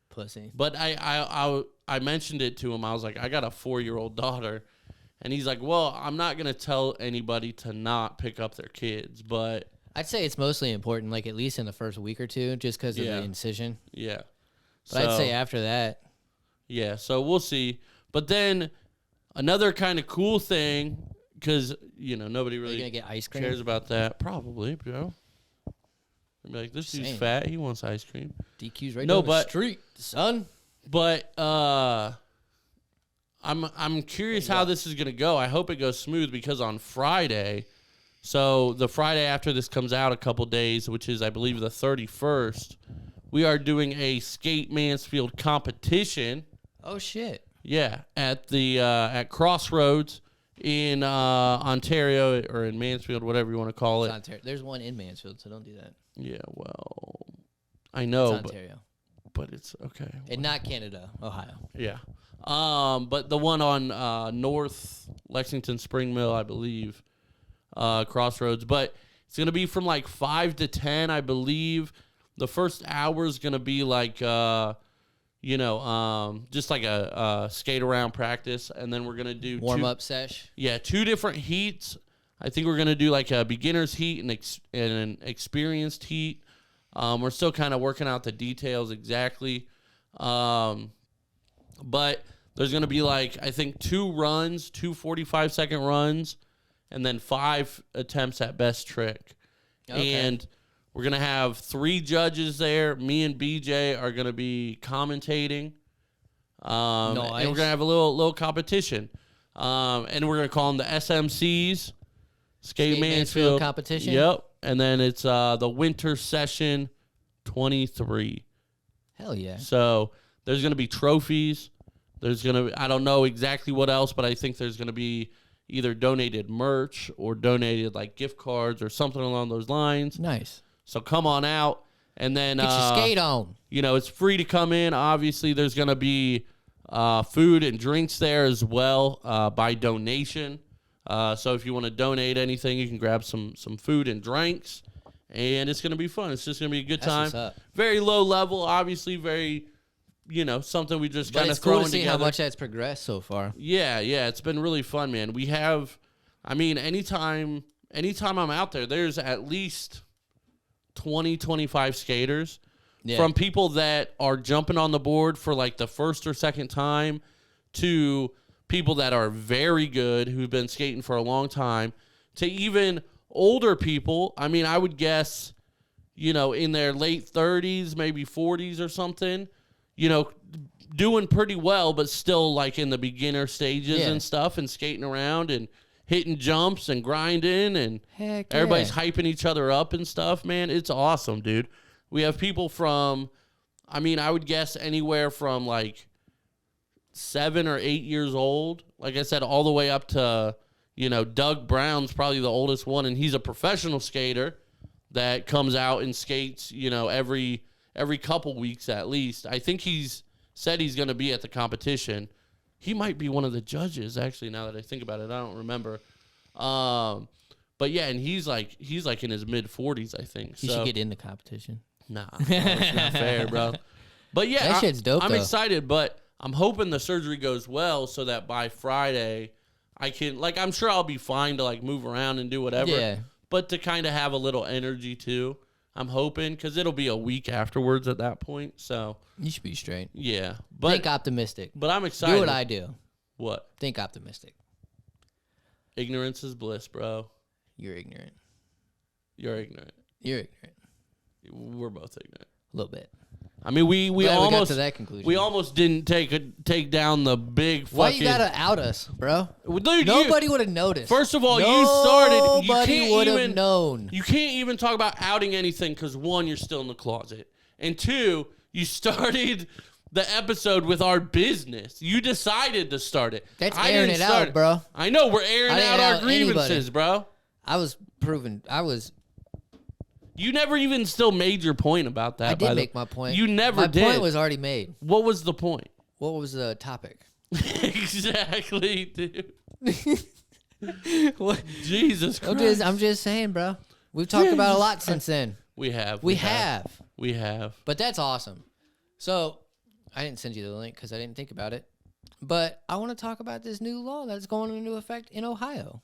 [SPEAKER 3] Pussy.
[SPEAKER 2] But I mentioned it to him. I was like, I got a 4-year-old daughter. And he's like, well, I'm not going to tell anybody to not pick up their kids. But
[SPEAKER 3] I'd say it's mostly important, like at least in the first week or two, just because of
[SPEAKER 2] Yeah.
[SPEAKER 3] the incision.
[SPEAKER 2] yeah.
[SPEAKER 3] But I'd say after that,
[SPEAKER 2] Yeah, so we'll see. But then another kind of cool thing, because, you know, nobody
[SPEAKER 3] are you
[SPEAKER 2] really
[SPEAKER 3] going to get ice cream?
[SPEAKER 2] cares about that. Probably, bro. They'd be like, this dude's
[SPEAKER 3] Saying.
[SPEAKER 2] fat. He wants ice cream.
[SPEAKER 3] DQ's right
[SPEAKER 2] No,
[SPEAKER 3] down the
[SPEAKER 2] but-
[SPEAKER 3] street, son.
[SPEAKER 2] But I'm curious how this is gonna go. I hope it goes smooth because on Friday, so the Friday after this comes out, a couple days, which is I believe the 31st, we are doing a Skate Mansfield competition.
[SPEAKER 3] Oh, shit.
[SPEAKER 2] Yeah, at the at Crossroads in Ontario or in Mansfield, whatever you want to call
[SPEAKER 3] It's
[SPEAKER 2] it.
[SPEAKER 3] Ontario. There's one in Mansfield, so don't do that.
[SPEAKER 2] Yeah, well, I know,
[SPEAKER 3] It's Ontario.
[SPEAKER 2] but it's okay.
[SPEAKER 3] And not Canada, Ohio.
[SPEAKER 2] Yeah. But the one on North Lexington Spring Mill, I believe, Crossroads. But it's gonna be from like 5 to 10, I believe. The first hour is gonna be like, just like a skate around practice, and then we're gonna do
[SPEAKER 3] Warm up sesh.
[SPEAKER 2] Yeah, 2 different heats. I think we're gonna do like a beginner's heat and an experienced heat. We're still kind of working out the details exactly. But there's going to be like, I think 2 runs, 2 45-second runs, and then 5 attempts at best trick.
[SPEAKER 3] Okay.
[SPEAKER 2] And we're going to have 3 judges there. Me and BJ are going to be commentating. And we're
[SPEAKER 3] Nice.
[SPEAKER 2] going to have a little competition. And we're going to call them the SMCs. Skate Mansfield
[SPEAKER 3] competition?
[SPEAKER 2] Yep. And then it's the Winter Session 23.
[SPEAKER 3] Hell yeah.
[SPEAKER 2] So there's going to be trophies. There's going to, I don't know exactly what else, but I think there's going to be either donated merch or donated like gift cards or something along those lines.
[SPEAKER 3] Nice.
[SPEAKER 2] So come on out. And then,
[SPEAKER 3] Get your skate on.
[SPEAKER 2] you know, it's free to come in. Obviously, there's going to be food and drinks there as well by donation. So if you want to donate anything, you can grab some food and drinks. And it's going to be fun. It's just going to be a good
[SPEAKER 3] That's
[SPEAKER 2] time.
[SPEAKER 3] what's up.
[SPEAKER 2] Very low level, obviously, very, something we just
[SPEAKER 3] But
[SPEAKER 2] kind of
[SPEAKER 3] it's cool
[SPEAKER 2] throwing
[SPEAKER 3] to see
[SPEAKER 2] together.
[SPEAKER 3] how much that's progressed so far.
[SPEAKER 2] Yeah, it's been really fun, man. We have, anytime I'm out there, there's at least 20, 25 skaters.
[SPEAKER 3] Yeah.
[SPEAKER 2] From people that are jumping on the board for like the first or second time to people that are very good who've been skating for a long time to even older people, I mean, I would guess, you know, in their late 30s, maybe 40s or something, you know, doing pretty well, but still like in the beginner stages and stuff and skating around and hitting jumps and grinding and everybody's hyping each other up and stuff, man. It's awesome, dude. We have people from, I mean, I would guess anywhere from like 7 or 8 years old. Like I said, all the way up to, you know, Doug Brown's probably the oldest one, and he's a professional skater that comes out and skates, you know, every couple weeks at least. I think he's said he's going to be at the competition. He might be one of the judges, actually, now that I think about it. I don't remember. But yeah, and he's like in his mid-40s, I think.
[SPEAKER 3] You should get in the competition.
[SPEAKER 2] Nah, it's not fair, bro. But yeah,
[SPEAKER 3] that shit's dope,
[SPEAKER 2] I'm
[SPEAKER 3] though.
[SPEAKER 2] excited, but I'm hoping the surgery goes well so that by Friday I can, like, I'm sure I'll be fine to, like, move around and do whatever.
[SPEAKER 3] Yeah.
[SPEAKER 2] But to kind of have a little energy, too, I'm hoping, because it'll be a week afterwards at that point, so.
[SPEAKER 3] You should be straight.
[SPEAKER 2] Yeah. But,
[SPEAKER 3] Think optimistic.
[SPEAKER 2] But I'm excited.
[SPEAKER 3] Do what I do.
[SPEAKER 2] What?
[SPEAKER 3] Think optimistic.
[SPEAKER 2] Ignorance is bliss, bro.
[SPEAKER 3] You're ignorant.
[SPEAKER 2] You're ignorant.
[SPEAKER 3] You're ignorant.
[SPEAKER 2] We're both ignorant.
[SPEAKER 3] A little bit.
[SPEAKER 2] I mean, we
[SPEAKER 3] Glad
[SPEAKER 2] almost
[SPEAKER 3] we got to that conclusion.
[SPEAKER 2] We almost didn't take down the big fucking.
[SPEAKER 3] Why you gotta out us, bro?
[SPEAKER 2] Well, dude,
[SPEAKER 3] Nobody would have noticed.
[SPEAKER 2] First of all, you started.
[SPEAKER 3] Nobody would have known.
[SPEAKER 2] You can't even talk about outing anything because one, you're still in the closet, and two, you started the episode with our business. You decided to start it.
[SPEAKER 3] That's
[SPEAKER 2] I
[SPEAKER 3] airing
[SPEAKER 2] didn't
[SPEAKER 3] it
[SPEAKER 2] start
[SPEAKER 3] out, bro.
[SPEAKER 2] I know we're airing
[SPEAKER 3] I didn't
[SPEAKER 2] out our
[SPEAKER 3] out anybody.
[SPEAKER 2] grievances, bro.
[SPEAKER 3] I was proven.
[SPEAKER 2] You never even still made your point about that.
[SPEAKER 3] I did make my point.
[SPEAKER 2] You never did.
[SPEAKER 3] My point was already made.
[SPEAKER 2] What was the point?
[SPEAKER 3] What was the topic?
[SPEAKER 2] Exactly, dude.
[SPEAKER 3] What?
[SPEAKER 2] Jesus Christ.
[SPEAKER 3] I'm just saying, bro. We've talked about a lot since then.
[SPEAKER 2] We have.
[SPEAKER 3] We have.
[SPEAKER 2] We have.
[SPEAKER 3] But that's awesome. So, I didn't send you the link because I didn't think about it. But I want to talk about this new law that's going into effect in Ohio.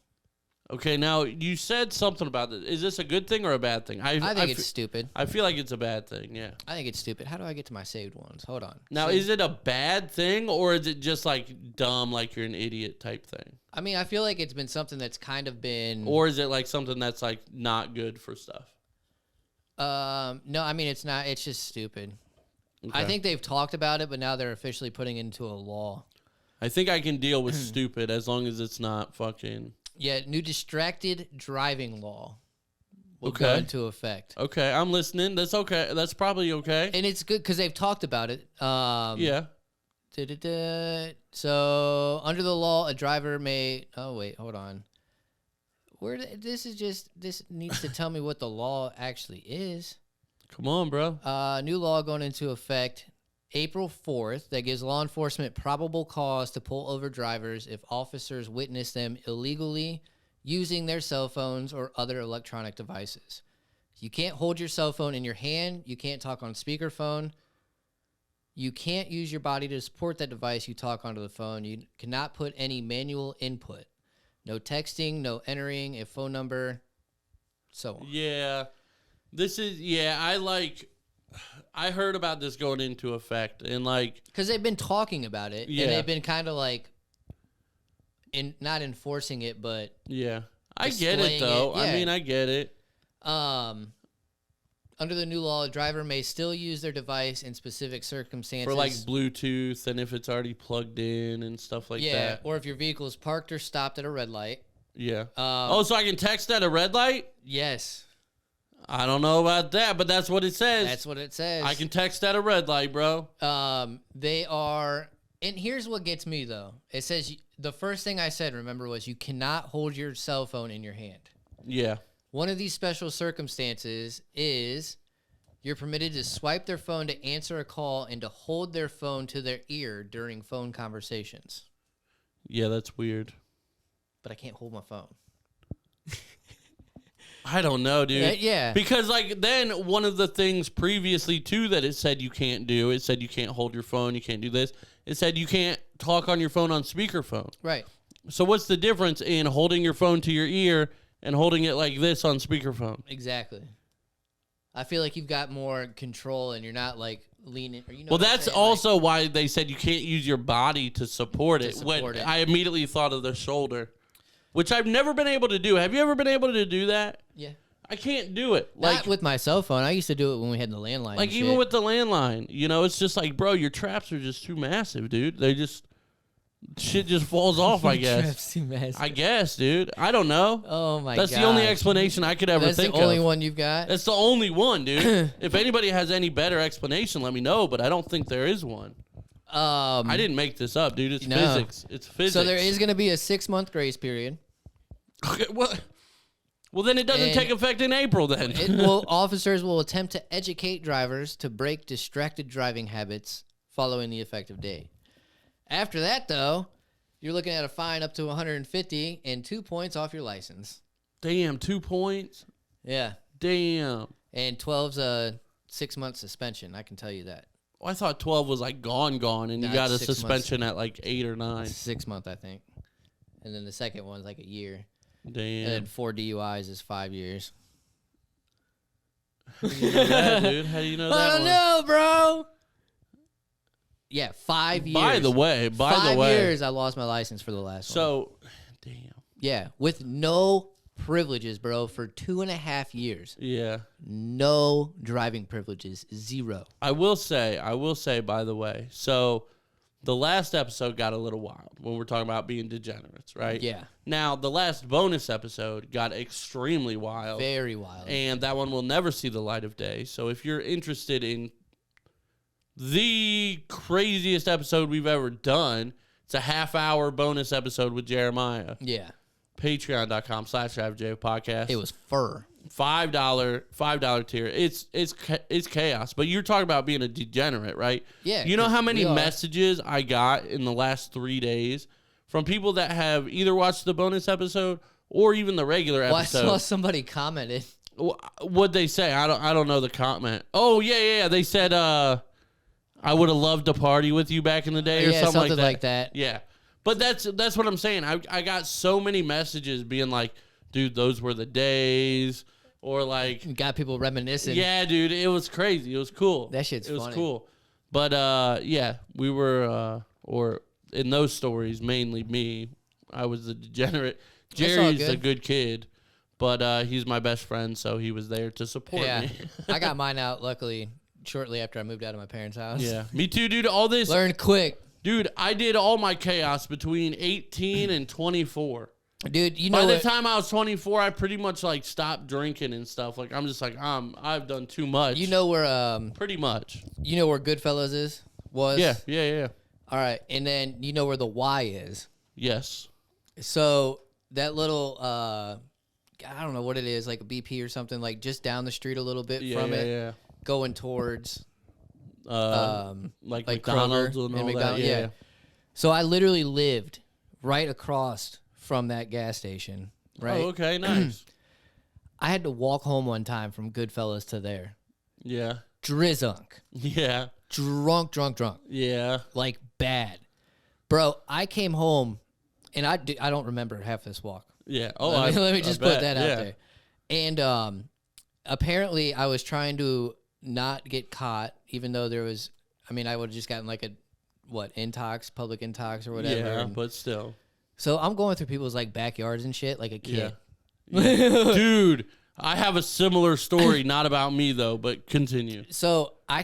[SPEAKER 2] Okay, now you said something about this. Is this a good thing or a bad thing?
[SPEAKER 3] I think it's stupid.
[SPEAKER 2] I feel like it's a bad thing, yeah.
[SPEAKER 3] I think it's stupid. How do I get to my saved ones? Hold on.
[SPEAKER 2] Now, is it a bad thing or is it just like dumb, like you're an idiot type thing?
[SPEAKER 3] I mean, I feel like it's been something that's kind of been.
[SPEAKER 2] Or is it like something that's like not good for stuff?
[SPEAKER 3] No, I mean, it's not. It's just stupid.
[SPEAKER 2] Okay.
[SPEAKER 3] I think they've talked about it, but now they're officially putting it into a law.
[SPEAKER 2] I think I can deal with stupid as long as it's not fucking.
[SPEAKER 3] Yeah, new distracted driving law will go into effect.
[SPEAKER 2] Okay, I'm listening. That's okay. That's probably okay.
[SPEAKER 3] And it's good because they've talked about it.
[SPEAKER 2] Yeah.
[SPEAKER 3] So, under the law, a driver may... Oh, wait, hold on. This needs to tell me what the law actually is.
[SPEAKER 2] Come on, bro.
[SPEAKER 3] New law going into effect April 4th that gives law enforcement probable cause to pull over drivers if officers witness them illegally using their cell phones or other electronic devices. You can't hold your cell phone in your hand. You can't talk on speakerphone. You can't use your body to support that device you talk onto the phone. You cannot put any manual input. No texting, no entering a phone number, so on.
[SPEAKER 2] Yeah. I heard about this going into effect, and like...
[SPEAKER 3] Because they've been talking about it, and they've been kind of like... not enforcing it, but...
[SPEAKER 2] Yeah. I get it, though.
[SPEAKER 3] Yeah.
[SPEAKER 2] I mean, I get it.
[SPEAKER 3] Under the new law, a driver may still use their device in specific circumstances.
[SPEAKER 2] For like Bluetooth, and if it's already plugged in and stuff like that.
[SPEAKER 3] Or if your vehicle is parked or stopped at a red light.
[SPEAKER 2] Yeah. So I can text at a red light?
[SPEAKER 3] Yes.
[SPEAKER 2] I don't know about that, but that's what it says.
[SPEAKER 3] That's what it says.
[SPEAKER 2] I can text at a red light, bro.
[SPEAKER 3] They are... And here's what gets me, though. It says... The first thing I said, remember, was you cannot hold your cell phone in your hand.
[SPEAKER 2] Yeah.
[SPEAKER 3] One of these special circumstances is you're permitted to swipe their phone to answer a call and to hold their phone to their ear during phone conversations.
[SPEAKER 2] Yeah, that's weird.
[SPEAKER 3] But I can't hold my phone.
[SPEAKER 2] I don't know, dude.
[SPEAKER 3] Yeah.
[SPEAKER 2] Because, like, then one of the things previously, too, that it said you can't do, it said you can't hold your phone, you can't do this. It said you can't talk on your phone on speakerphone.
[SPEAKER 3] Right.
[SPEAKER 2] So what's the difference in holding your phone to your ear and holding it like this on speakerphone?
[SPEAKER 3] Exactly. I feel like you've got more control and you're not, like, leaning. Or,
[SPEAKER 2] Well, that's also why they said you can't use your body to support it.
[SPEAKER 3] support it.
[SPEAKER 2] I immediately thought of the shoulder. which I've never been able to do. Have you ever been able to do that?
[SPEAKER 3] Yeah.
[SPEAKER 2] I can't do it.
[SPEAKER 3] Not with my cell phone. I used to do it when we had the landline.
[SPEAKER 2] Like,
[SPEAKER 3] and
[SPEAKER 2] even
[SPEAKER 3] shit.
[SPEAKER 2] with the landline, it's just like, bro, your traps are just too massive, dude. Shit just falls off, I guess.
[SPEAKER 3] Traps too massive.
[SPEAKER 2] I guess, dude. I don't know.
[SPEAKER 3] Oh my god.
[SPEAKER 2] That's the only explanation I could ever
[SPEAKER 3] That's
[SPEAKER 2] think of.
[SPEAKER 3] the only one you've got?
[SPEAKER 2] That's the only one, dude. If anybody has any better explanation, let me know, but I don't think there is one. I didn't make this up, dude. It's physics. It's physics.
[SPEAKER 3] So there is going to be a 6-month grace period.
[SPEAKER 2] Okay, well, then it doesn't take effect in April, then.
[SPEAKER 3] Officers will attempt to educate drivers to break distracted driving habits following the effective date. After that, though, you're looking at a fine up to $150 and 2 points off your license.
[SPEAKER 2] Damn, 2 points?
[SPEAKER 3] Yeah.
[SPEAKER 2] Damn.
[SPEAKER 3] And 12's a 6-month suspension, I can tell you that.
[SPEAKER 2] Well, I thought 12 was like gone, and you got a
[SPEAKER 3] 6 months.
[SPEAKER 2] suspension at like 8 or 9.
[SPEAKER 3] 6 month, I think. And then the second one's like a year.
[SPEAKER 2] Damn.
[SPEAKER 3] And then 4 DUIs is 5 years.
[SPEAKER 2] How do you know that, dude? How do you know that
[SPEAKER 3] I don't
[SPEAKER 2] one?
[SPEAKER 3] know, bro. Yeah, 5 years.
[SPEAKER 2] By the way.
[SPEAKER 3] 5 years I lost my license for the last one.
[SPEAKER 2] So, damn.
[SPEAKER 3] Yeah, with no privileges, bro, for 2.5 years.
[SPEAKER 2] Yeah.
[SPEAKER 3] No driving privileges. 0.
[SPEAKER 2] I will say, by the way, so the last episode got a little wild when we're talking about being degenerates, right?
[SPEAKER 3] Yeah.
[SPEAKER 2] Now, the last bonus episode got extremely wild.
[SPEAKER 3] Very wild.
[SPEAKER 2] And that one will never see the light of day. So if you're interested in the craziest episode we've ever done, it's a half-hour bonus episode with Jeremiah.
[SPEAKER 3] Yeah.
[SPEAKER 2] Patreon.com/AverageAF podcast.
[SPEAKER 3] It was fur.
[SPEAKER 2] $5 tier. It's chaos. But you're talking about being a degenerate, right?
[SPEAKER 3] Yeah.
[SPEAKER 2] You know
[SPEAKER 3] 'cause
[SPEAKER 2] how many
[SPEAKER 3] we are.
[SPEAKER 2] messages I got in the last 3 days from people that have either watched the bonus episode or even the regular
[SPEAKER 3] Well, I
[SPEAKER 2] episode?
[SPEAKER 3] saw somebody commented.
[SPEAKER 2] What'd they say? I don't know the comment. Oh yeah. They said I would have loved to party with you back in the day, or
[SPEAKER 3] Yeah,
[SPEAKER 2] something
[SPEAKER 3] something
[SPEAKER 2] like
[SPEAKER 3] like that.
[SPEAKER 2] Yeah. But that's what I'm saying. I got so many messages being like, dude, those were the days. Or like,
[SPEAKER 3] Got people reminiscing.
[SPEAKER 2] yeah, dude, it was crazy. It was cool.
[SPEAKER 3] That shit's
[SPEAKER 2] It was
[SPEAKER 3] funny.
[SPEAKER 2] cool. But yeah, we were or in those stories, mainly me. I was the degenerate.
[SPEAKER 3] That's all
[SPEAKER 2] Jerry's a
[SPEAKER 3] good.
[SPEAKER 2] good kid, but he's my best friend, so he was there to support
[SPEAKER 3] Yeah.
[SPEAKER 2] me.
[SPEAKER 3] I got mine out, luckily, shortly after I moved out of my parents' house.
[SPEAKER 2] Yeah, me too, dude. All this,
[SPEAKER 3] Learned quick.
[SPEAKER 2] dude. I did all my chaos between 18 and 24.
[SPEAKER 3] Dude, you know
[SPEAKER 2] By the
[SPEAKER 3] what?
[SPEAKER 2] time I was 24, I pretty much like stopped drinking and stuff. Like I'm just like I've done too much.
[SPEAKER 3] You know where
[SPEAKER 2] pretty much.
[SPEAKER 3] Goodfellas was?
[SPEAKER 2] Yeah.
[SPEAKER 3] All right. And then you know where the Y is.
[SPEAKER 2] Yes.
[SPEAKER 3] So that little I don't know what it is, like a BP or something, like just down the street a little bit from it,
[SPEAKER 2] Yeah.
[SPEAKER 3] going towards
[SPEAKER 2] Like
[SPEAKER 3] like
[SPEAKER 2] McDonald's
[SPEAKER 3] Kroger
[SPEAKER 2] and
[SPEAKER 3] and
[SPEAKER 2] all
[SPEAKER 3] McDonald's,
[SPEAKER 2] that.
[SPEAKER 3] yeah.
[SPEAKER 2] Yeah.
[SPEAKER 3] So I literally lived right across from that gas station, right?
[SPEAKER 2] Oh, okay, nice.
[SPEAKER 3] I had to walk home one time from Goodfellas to there.
[SPEAKER 2] Yeah.
[SPEAKER 3] Drizzunk.
[SPEAKER 2] Yeah.
[SPEAKER 3] Drunk.
[SPEAKER 2] Yeah.
[SPEAKER 3] Like bad. Bro, I came home, and I don't remember half this walk.
[SPEAKER 2] Yeah. Oh,
[SPEAKER 3] Let me just put
[SPEAKER 2] bet.
[SPEAKER 3] that
[SPEAKER 2] Yeah.
[SPEAKER 3] out there. And apparently I was trying to not get caught, even though there was, I would have just gotten like intox, public intox or whatever.
[SPEAKER 2] Yeah,
[SPEAKER 3] And
[SPEAKER 2] but still.
[SPEAKER 3] so I'm going through people's like backyards and shit like a kid.
[SPEAKER 2] Yeah. Dude, I have a similar story, not about me though, but continue.
[SPEAKER 3] So I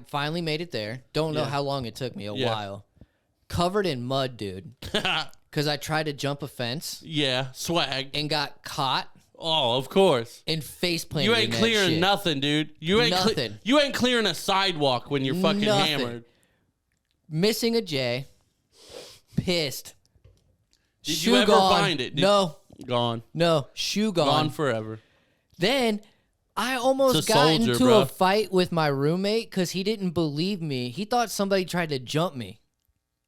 [SPEAKER 3] finally made it there. Don't know
[SPEAKER 2] Yeah.
[SPEAKER 3] how long it took me, a
[SPEAKER 2] Yeah.
[SPEAKER 3] while. Covered in mud, dude. Because I tried to jump a fence
[SPEAKER 2] Yeah, swag.
[SPEAKER 3] and got caught
[SPEAKER 2] Oh, of course.
[SPEAKER 3] and face planted.
[SPEAKER 2] You
[SPEAKER 3] in
[SPEAKER 2] ain't
[SPEAKER 3] that
[SPEAKER 2] clearing
[SPEAKER 3] shit.
[SPEAKER 2] nothing, dude. You ain't
[SPEAKER 3] Nothing.
[SPEAKER 2] you ain't clearing a sidewalk when you're fucking
[SPEAKER 3] Nothing.
[SPEAKER 2] hammered.
[SPEAKER 3] Missing a J. Pissed.
[SPEAKER 2] Did
[SPEAKER 3] Shoe
[SPEAKER 2] you ever
[SPEAKER 3] gone.
[SPEAKER 2] find it?
[SPEAKER 3] No.
[SPEAKER 2] Gone.
[SPEAKER 3] No. Shoe gone.
[SPEAKER 2] Gone forever.
[SPEAKER 3] Then I almost
[SPEAKER 2] It's a
[SPEAKER 3] got
[SPEAKER 2] soldier,
[SPEAKER 3] into
[SPEAKER 2] bro.
[SPEAKER 3] a fight with my roommate because he didn't believe me. He thought somebody tried to jump me.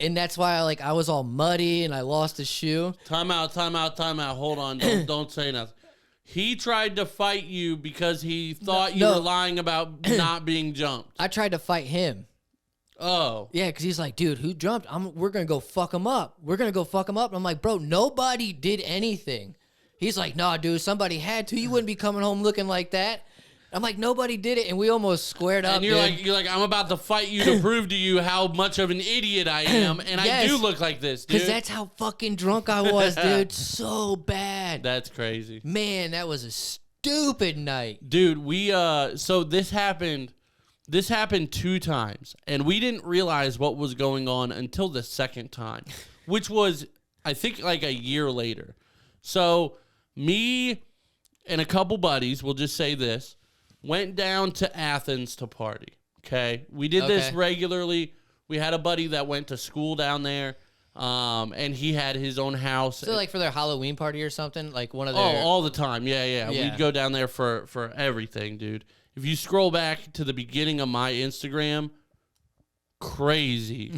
[SPEAKER 3] And that's why I was all muddy and I lost a shoe.
[SPEAKER 2] Time out. Hold on. Don't say nothing. He tried to fight you because he thought you
[SPEAKER 3] No.
[SPEAKER 2] were lying about not being jumped.
[SPEAKER 3] I tried to fight him.
[SPEAKER 2] Oh.
[SPEAKER 3] Yeah, because he's like, dude, who jumped? We're going to go fuck him up. And I'm like, bro, nobody did anything. He's like, nah, dude, somebody had to. You wouldn't be coming home looking like that. I'm like, nobody did it, and we almost squared up.
[SPEAKER 2] And you're
[SPEAKER 3] dude.
[SPEAKER 2] like, I'm about to fight you to prove to you how much of an idiot I am, and I
[SPEAKER 3] Yes.
[SPEAKER 2] do look like this, dude.
[SPEAKER 3] Because that's how fucking drunk I was, dude. So bad.
[SPEAKER 2] That's crazy.
[SPEAKER 3] Man, that was a stupid night.
[SPEAKER 2] Dude, we so this happened 2 times, and we didn't realize what was going on until the second time, which was I think like a year later. So me and a couple buddies, we'll just say this, went down to Athens to party. Okay? We did this
[SPEAKER 3] Okay.
[SPEAKER 2] regularly. We had a buddy that went to school down there. And he had his own house.
[SPEAKER 3] So, like, for their Halloween party or something? Like, one of their...
[SPEAKER 2] Oh, all the time. Yeah.
[SPEAKER 3] Yeah.
[SPEAKER 2] We'd go down there for everything, dude. If you scroll back to the beginning of my Instagram, crazy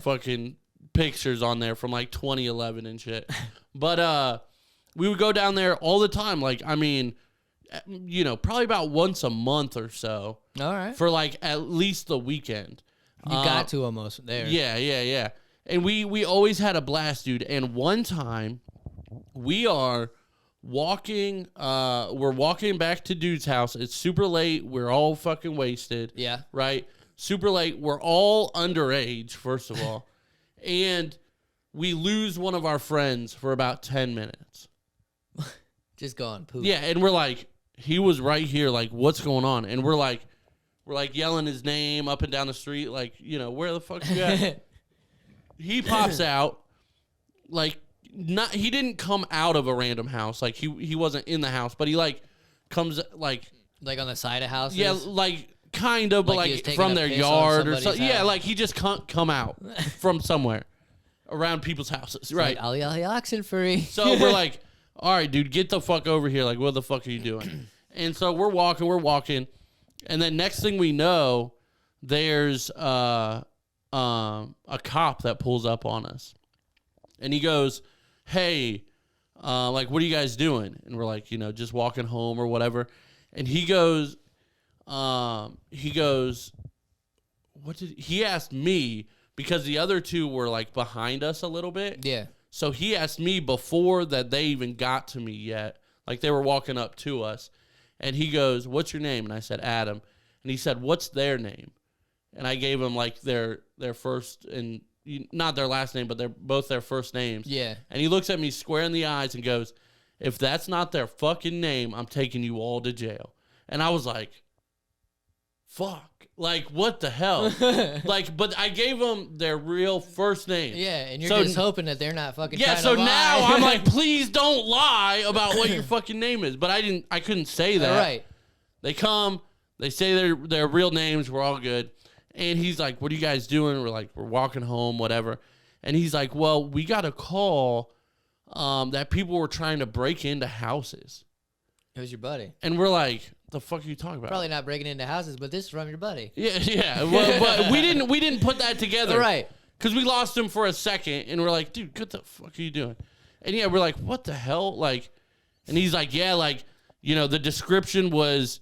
[SPEAKER 2] fucking pictures on there from like 2011 and shit. But we would go down there all the time. Like, I mean, you know, probably about once a month or so
[SPEAKER 3] All right.
[SPEAKER 2] for like at least the weekend.
[SPEAKER 3] You got to almost there.
[SPEAKER 2] Yeah. And we always had a blast, dude. And one time we are walking, we're walking back to dude's house. It's super late. We're all fucking wasted.
[SPEAKER 3] Yeah.
[SPEAKER 2] Right? Super late. We're all underage, first of all. And we lose one of our friends for about 10 minutes.
[SPEAKER 3] Just gone. Poop.
[SPEAKER 2] Yeah, and we're like, he was right here. Like, what's going on? And we're like yelling his name up and down the street. Like, you know, where the fuck you at? He pops out. Like, he didn't come out of a random house. Like, he wasn't in the house, but he like comes like
[SPEAKER 3] Like on the side of houses?
[SPEAKER 2] yeah, like kind of, but
[SPEAKER 3] Like he was
[SPEAKER 2] like
[SPEAKER 3] taking
[SPEAKER 2] from
[SPEAKER 3] a
[SPEAKER 2] their
[SPEAKER 3] piss on
[SPEAKER 2] yard or
[SPEAKER 3] somebody's
[SPEAKER 2] something. Yeah,
[SPEAKER 3] house.
[SPEAKER 2] like he just can't come out from somewhere around people's houses, right?
[SPEAKER 3] Like, ollie, ollie, oxen free.
[SPEAKER 2] So we're like, all right, dude, get the fuck over here. Like, what the fuck are you doing? And so we're walking. And then next thing we know, there's a cop that pulls up on us. And he goes, hey, like, what are you guys doing? And we're like, you know, just walking home or whatever. And he goes, he asked me, because the other two were like behind us a little bit.
[SPEAKER 3] Yeah.
[SPEAKER 2] So he asked me before that they even got to me yet. Like, they were walking up to us. And he goes, what's your name? And I said, Adam. And he said, what's their name? And I gave him like their first and not their last name, but both their first names.
[SPEAKER 3] Yeah.
[SPEAKER 2] And he looks at me square in the eyes and goes, if that's not their fucking name, I'm taking you all to jail. And I was like, fuck. Like, what the hell? Like, but I gave them their real first name.
[SPEAKER 3] Yeah, and you're
[SPEAKER 2] So-
[SPEAKER 3] just hoping that they're not fucking
[SPEAKER 2] Yeah,
[SPEAKER 3] trying
[SPEAKER 2] so
[SPEAKER 3] to lie.
[SPEAKER 2] now I'm like, please don't lie about what your fucking name is. But I couldn't say that.
[SPEAKER 3] All right.
[SPEAKER 2] They come, they say their real names, we're all good. And he's like, what are you guys doing? We're like, we're walking home, whatever. And he's like, well, we got a call that people were trying to break into houses.
[SPEAKER 3] It was your buddy.
[SPEAKER 2] And we're like, the fuck are you talking about?
[SPEAKER 3] Probably not breaking into houses, but this is from your buddy.
[SPEAKER 2] Yeah. Well, but we didn't put that together.
[SPEAKER 3] Right.
[SPEAKER 2] Because we lost him for a second, and we're like, dude, what the fuck are you doing? And yeah, we're like, what the hell? Like, and he's like, yeah, like, you know, the description was,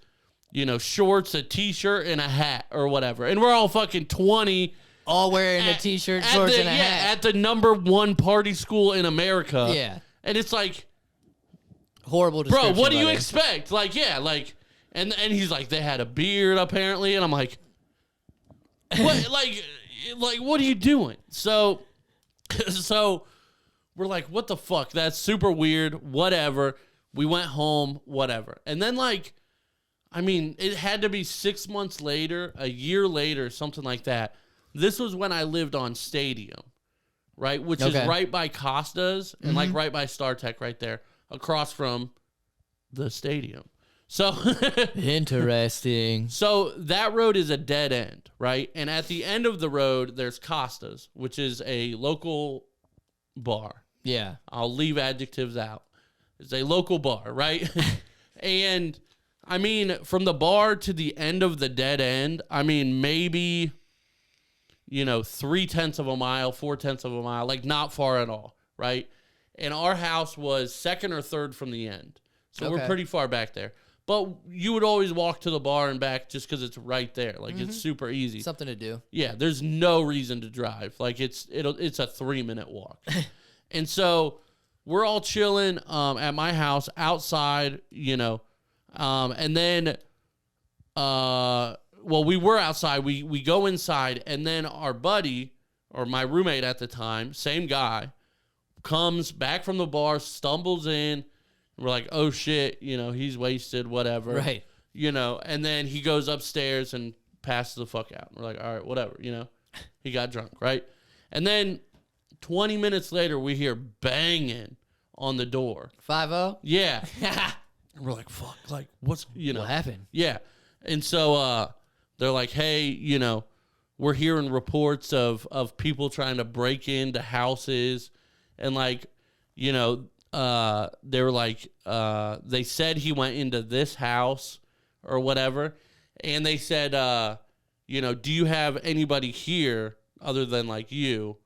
[SPEAKER 2] you know, shorts, a t-shirt, and a hat or whatever. And we're all fucking 20.
[SPEAKER 3] All wearing a t-shirt, shorts, and a hat.
[SPEAKER 2] At the #1 party school in America.
[SPEAKER 3] Yeah.
[SPEAKER 2] And it's like,
[SPEAKER 3] Horrible
[SPEAKER 2] bro,
[SPEAKER 3] description.
[SPEAKER 2] what do you
[SPEAKER 3] buddy.
[SPEAKER 2] expect? Like, yeah, like, and he's like, they had a beard apparently, and I'm like, what, like, what are you doing? So we're like, what the fuck? That's super weird. Whatever. We went home. Whatever. And then like, I mean, it had to be 6 months later, a year later, something like that. This was when I lived on Stadium, right, which is
[SPEAKER 3] Okay.
[SPEAKER 2] right by Costa's and like right by StarTech, right there, across from the stadium. So
[SPEAKER 3] Interesting.
[SPEAKER 2] So that road is a dead end, right? And at the end of the road, there's Costa's, which is a local bar.
[SPEAKER 3] Yeah.
[SPEAKER 2] I'll leave adjectives out. It's a local bar, right? And I mean, from the bar to the end of the dead end, I mean, maybe, you know, 0.3 of a mile, 0.4 of a mile, like not far at all, right? And our house was second or third from the end. So we're
[SPEAKER 3] Okay.
[SPEAKER 2] pretty far back there. But you would always walk to the bar and back just because it's right there. Like, it's super easy.
[SPEAKER 3] Something to do.
[SPEAKER 2] Yeah, there's no reason to drive. Like, it's a 3-minute walk. And so we're all chilling at my house outside, you know. And then well, we were outside. We go inside, and then our buddy, or my roommate at the time, same guy, comes back from the bar, stumbles in. And we're like, oh, shit, you know, he's wasted, whatever.
[SPEAKER 3] Right.
[SPEAKER 2] You know, and then he goes upstairs and passes the fuck out. We're like, all right, whatever, you know. He got drunk, right? And then 20 minutes later, we hear banging on the door.
[SPEAKER 3] 5-0?
[SPEAKER 2] Yeah. And we're like, fuck, like, what's, you know.
[SPEAKER 3] What happened?
[SPEAKER 2] Yeah. And so they're like, hey, you know, we're hearing reports of people trying to break into houses. And, like, you know, they were like, they said he went into this house or whatever. And they said, you know, do you have anybody here other than, like, you?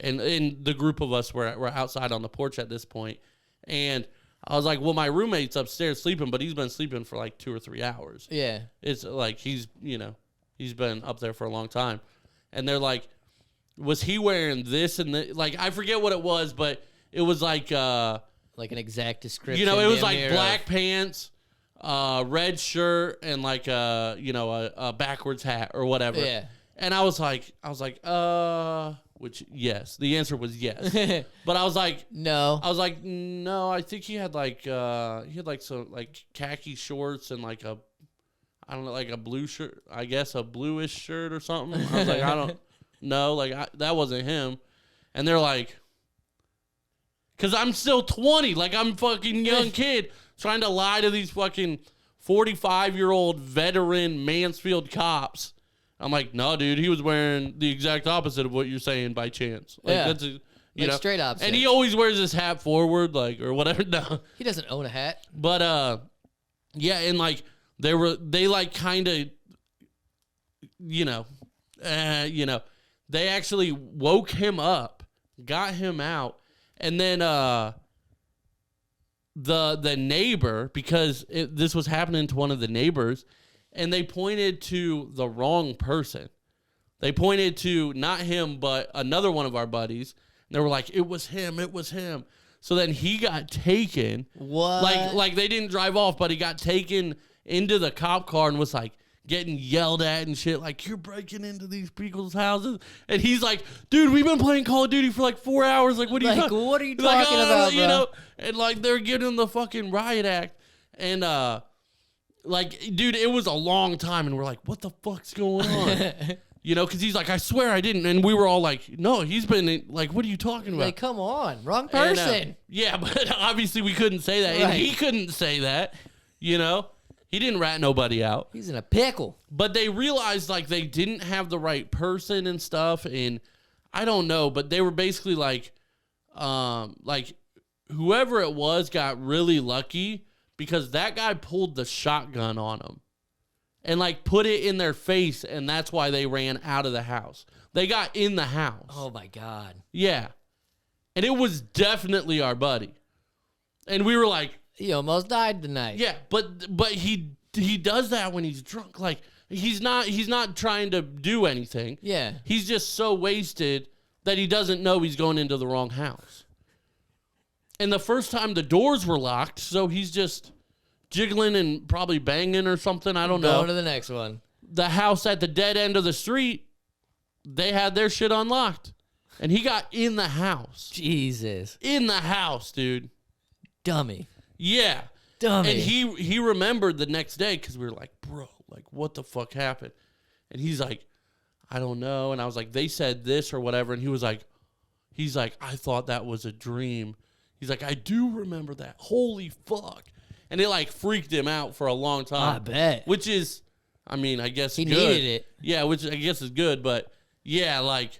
[SPEAKER 2] And the group of us were outside on the porch at this point. And I was like, well, my roommate's upstairs sleeping, but he's been sleeping for like 2 or 3 hours.
[SPEAKER 3] Yeah.
[SPEAKER 2] It's like he's been up there for a long time. And they're like, was he wearing this and the, like, I forget what it was, but it was like
[SPEAKER 3] an exact description.
[SPEAKER 2] you know, it was like black pants, red shirt, and like a backwards hat or whatever.
[SPEAKER 3] Yeah.
[SPEAKER 2] And I was like, which yes, the answer was yes. But I was like,
[SPEAKER 3] no.
[SPEAKER 2] I think he had some like khaki shorts and like a, I don't know, like a blue shirt, I guess a bluish shirt or something. I was like, I don't know, like that wasn't him. And they're like, because I'm still 20, like I'm a fucking young kid trying to lie to these fucking 45-year-old veteran Mansfield cops. I'm like, no, dude, he was wearing the exact opposite of what you're saying by chance. Like,
[SPEAKER 3] yeah.
[SPEAKER 2] That's you know,
[SPEAKER 3] straight opposite.
[SPEAKER 2] And he always wears his hat forward, like, or whatever. No.
[SPEAKER 3] He doesn't own a hat.
[SPEAKER 2] But, yeah, and, like, they like, kind of, you know, they actually woke him up, got him out, and then, the neighbor, because this was happening to one of the neighbors, and they pointed to the wrong person. They pointed to not him, but another one of our buddies. And they were like, it was him. So then he got taken.
[SPEAKER 3] What?
[SPEAKER 2] Like they didn't drive off, but he got taken into the cop car and was like getting yelled at and shit. Like, you're breaking into these people's houses. And he's like, dude, we've been playing Call of Duty for like 4 hours. Like, what are you talking
[SPEAKER 3] What are you
[SPEAKER 2] like,
[SPEAKER 3] talking about,
[SPEAKER 2] you
[SPEAKER 3] bro?
[SPEAKER 2] know? And like, they're giving him the fucking riot act. And, like, dude, it was a long time, and we're like, what the fuck's going on? You know, because he's like, I swear I didn't. And we were all like, no, he's been, like, what are you talking about?
[SPEAKER 3] Like, come on. Wrong person.
[SPEAKER 2] And, yeah, but obviously we couldn't say that. And he couldn't say that, you know? He didn't rat nobody out.
[SPEAKER 3] He's in a pickle.
[SPEAKER 2] But they realized, like, they didn't have the right person and stuff, and I don't know, but they were basically like whoever it was got really lucky, because that guy pulled the shotgun on him and like put it in their face, and that's why they ran out of the house. They got in the house.
[SPEAKER 3] Oh my God.
[SPEAKER 2] Yeah. And it was definitely our buddy. And we were like,
[SPEAKER 3] He almost died tonight.
[SPEAKER 2] yeah, but he does that when he's drunk. Like, he's not trying to do anything.
[SPEAKER 3] Yeah.
[SPEAKER 2] He's just so wasted that he doesn't know he's going into the wrong house. And the first time the doors were locked, so he's just jiggling and probably banging or something. I don't know.
[SPEAKER 3] Go to the next one.
[SPEAKER 2] The house at the dead end of the street, they had their shit unlocked. And he got in the house.
[SPEAKER 3] Jesus.
[SPEAKER 2] In the house, dude.
[SPEAKER 3] Dummy.
[SPEAKER 2] Yeah.
[SPEAKER 3] Dummy.
[SPEAKER 2] And he remembered the next day, because we were like, bro, like, what the fuck happened? And he's like, I don't know. And I was like, they said this or whatever. And he's like, I thought that was a dream. He's like, I do remember that. Holy fuck. And it like freaked him out for a long time.
[SPEAKER 3] I bet.
[SPEAKER 2] Which is, I mean, I guess
[SPEAKER 3] He
[SPEAKER 2] good.
[SPEAKER 3] needed it.
[SPEAKER 2] Yeah, which I guess is good. But yeah, like,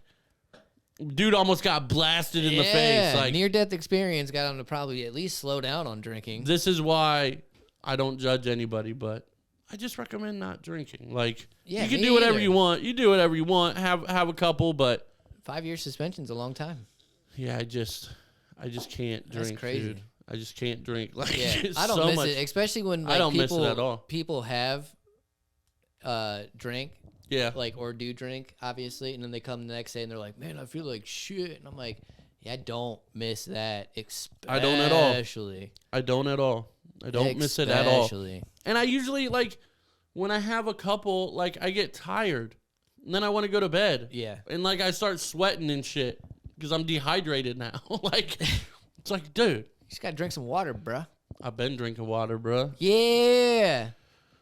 [SPEAKER 2] dude almost got blasted in the face. Like,
[SPEAKER 3] near-death experience got him to probably at least slow down on drinking.
[SPEAKER 2] this is why I don't judge anybody, but I just recommend not drinking. Like,
[SPEAKER 3] Yeah,
[SPEAKER 2] you can
[SPEAKER 3] me
[SPEAKER 2] do whatever
[SPEAKER 3] either.
[SPEAKER 2] you want. You do whatever you want. Have a couple, but
[SPEAKER 3] 5-year suspension's a long time.
[SPEAKER 2] yeah, I just can't
[SPEAKER 3] That's
[SPEAKER 2] drink,
[SPEAKER 3] crazy.
[SPEAKER 2] dude. I just can't drink. Like,
[SPEAKER 3] Yeah,
[SPEAKER 2] it's
[SPEAKER 3] I don't
[SPEAKER 2] so
[SPEAKER 3] miss
[SPEAKER 2] much.
[SPEAKER 3] it, especially when like,
[SPEAKER 2] I don't miss it at all.
[SPEAKER 3] People have drink,
[SPEAKER 2] Yeah,
[SPEAKER 3] like, or do drink, obviously, and then they come the next day and they're like, man, I feel like shit. And I'm like, yeah, I don't miss that.
[SPEAKER 2] I don't at all.
[SPEAKER 3] Especially.
[SPEAKER 2] I don't at all. I don't miss it at all.
[SPEAKER 3] Especially.
[SPEAKER 2] And I usually, like, when I have a couple, like, I get tired. And then I want to go to bed.
[SPEAKER 3] Yeah.
[SPEAKER 2] And, like, I start sweating and shit because I'm dehydrated now. Like, it's like, dude.
[SPEAKER 3] You just got to drink some water, bruh.
[SPEAKER 2] I've been drinking water, bro.
[SPEAKER 3] Yeah.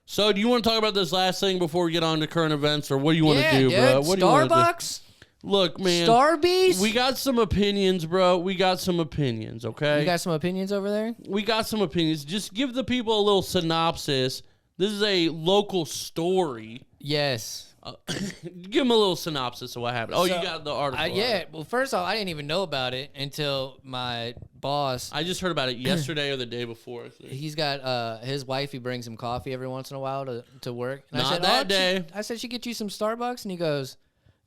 [SPEAKER 2] So, do you want to talk about this last thing before we get on to current events, or what do you want to do,
[SPEAKER 3] dude.
[SPEAKER 2] bro? What do you want to do?
[SPEAKER 3] Starbucks?
[SPEAKER 2] Look, man.
[SPEAKER 3] Starbies?
[SPEAKER 2] We got some opinions, bro. We got some opinions, okay?
[SPEAKER 3] You got some opinions over there?
[SPEAKER 2] We got some opinions. Just give the people a little synopsis. This is a local story.
[SPEAKER 3] Yes.
[SPEAKER 2] Give them a little synopsis of what happened. Oh,
[SPEAKER 3] So,
[SPEAKER 2] you got the article.
[SPEAKER 3] Yeah. Well, first off, I didn't even know about it until my boss.
[SPEAKER 2] I just heard about it yesterday or the day before.
[SPEAKER 3] He's got his wife. He brings him coffee every once in a while to work. And
[SPEAKER 2] Not
[SPEAKER 3] I said,
[SPEAKER 2] that day.
[SPEAKER 3] I said, she get you some Starbucks? And he goes,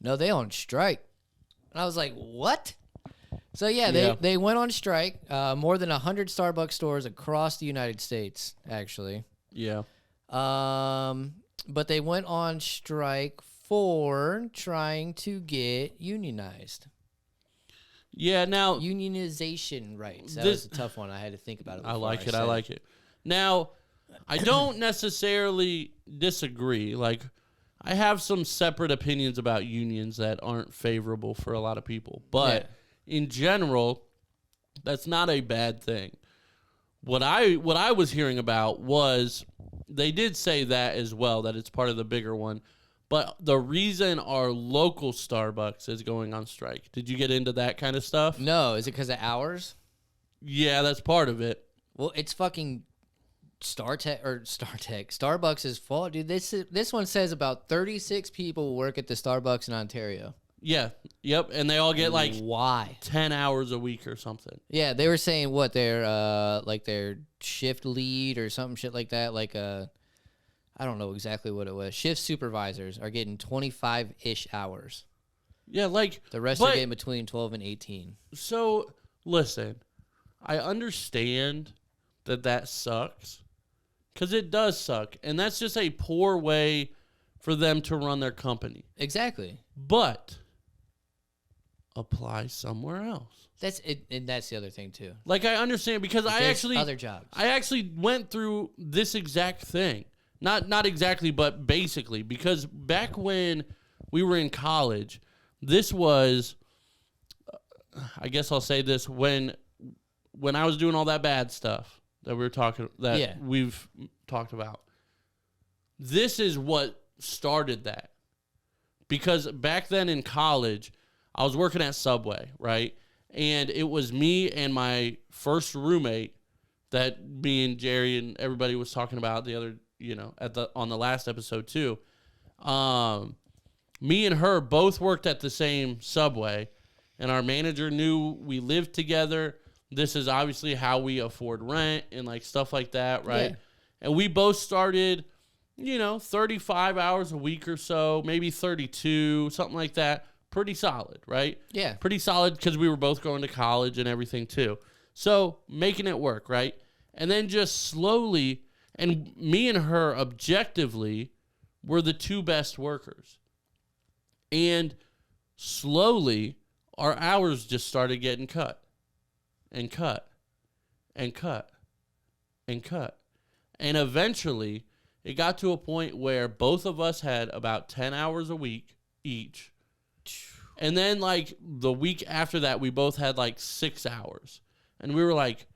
[SPEAKER 3] no, they on strike. And I was like, what? So, yeah. They went on strike. More than 100 Starbucks stores across the United States, actually.
[SPEAKER 2] Yeah.
[SPEAKER 3] But they went on strike for trying to get unionized.
[SPEAKER 2] Yeah, now...
[SPEAKER 3] Unionization rights. That
[SPEAKER 2] This-
[SPEAKER 3] was a tough one. I had to think about it.
[SPEAKER 2] I
[SPEAKER 3] before
[SPEAKER 2] like it.
[SPEAKER 3] said
[SPEAKER 2] I like it. Now, I don't necessarily disagree. Like, I have some separate opinions about unions that aren't favorable for a lot of people. But in general, that's not a bad thing. What I was hearing about was they did say that as well, that it's part of the bigger one. But the reason our local Starbucks is going on strike, did you get into that kind of stuff?
[SPEAKER 3] No, is it because of hours?
[SPEAKER 2] Yeah, that's part of it.
[SPEAKER 3] Well, it's fucking Starbucks' fault, dude. This one says about 36 people work at the Starbucks in Ontario.
[SPEAKER 2] Yeah, yep, and they all get like
[SPEAKER 3] Why?
[SPEAKER 2] 10 hours a week or something.
[SPEAKER 3] Yeah, they were saying what their shift lead or something shit like that. Like I don't know exactly what it was. Shift supervisors are getting 25-ish hours.
[SPEAKER 2] Yeah, like
[SPEAKER 3] The rest are getting between 12 and 18.
[SPEAKER 2] So, listen, I understand that sucks, because it does suck, and that's just a poor way for them to run their company.
[SPEAKER 3] Exactly.
[SPEAKER 2] But apply somewhere else.
[SPEAKER 3] That's it, and that's the other thing too.
[SPEAKER 2] Like, I understand, because
[SPEAKER 3] There's other jobs.
[SPEAKER 2] I actually went through this exact thing. Not exactly, but basically, because back when we were in college, this was, I guess I'll say this, when I was doing all that bad stuff that we've talked about, this is what started that. Because back then in college, I was working at Subway, right? And it was me and my first roommate that me and Jerry and everybody was talking about the other, on the last episode too. Me and her both worked at the same Subway, and our manager knew we lived together. This is obviously how we afford rent and like stuff like that, right?
[SPEAKER 3] Yeah.
[SPEAKER 2] And we both started, 35 hours a week or so, maybe 32, something like that. Pretty solid, right?
[SPEAKER 3] Yeah.
[SPEAKER 2] Pretty solid, because we were both going to college and everything too. So making it work, right? And then just slowly, and me and her objectively were the two best workers. And slowly, our hours just started getting cut and cut and cut and cut. And eventually, it got to a point where both of us had about 10 hours a week each. And then, like, the week after that, we both had, like, 6 hours. And we were like,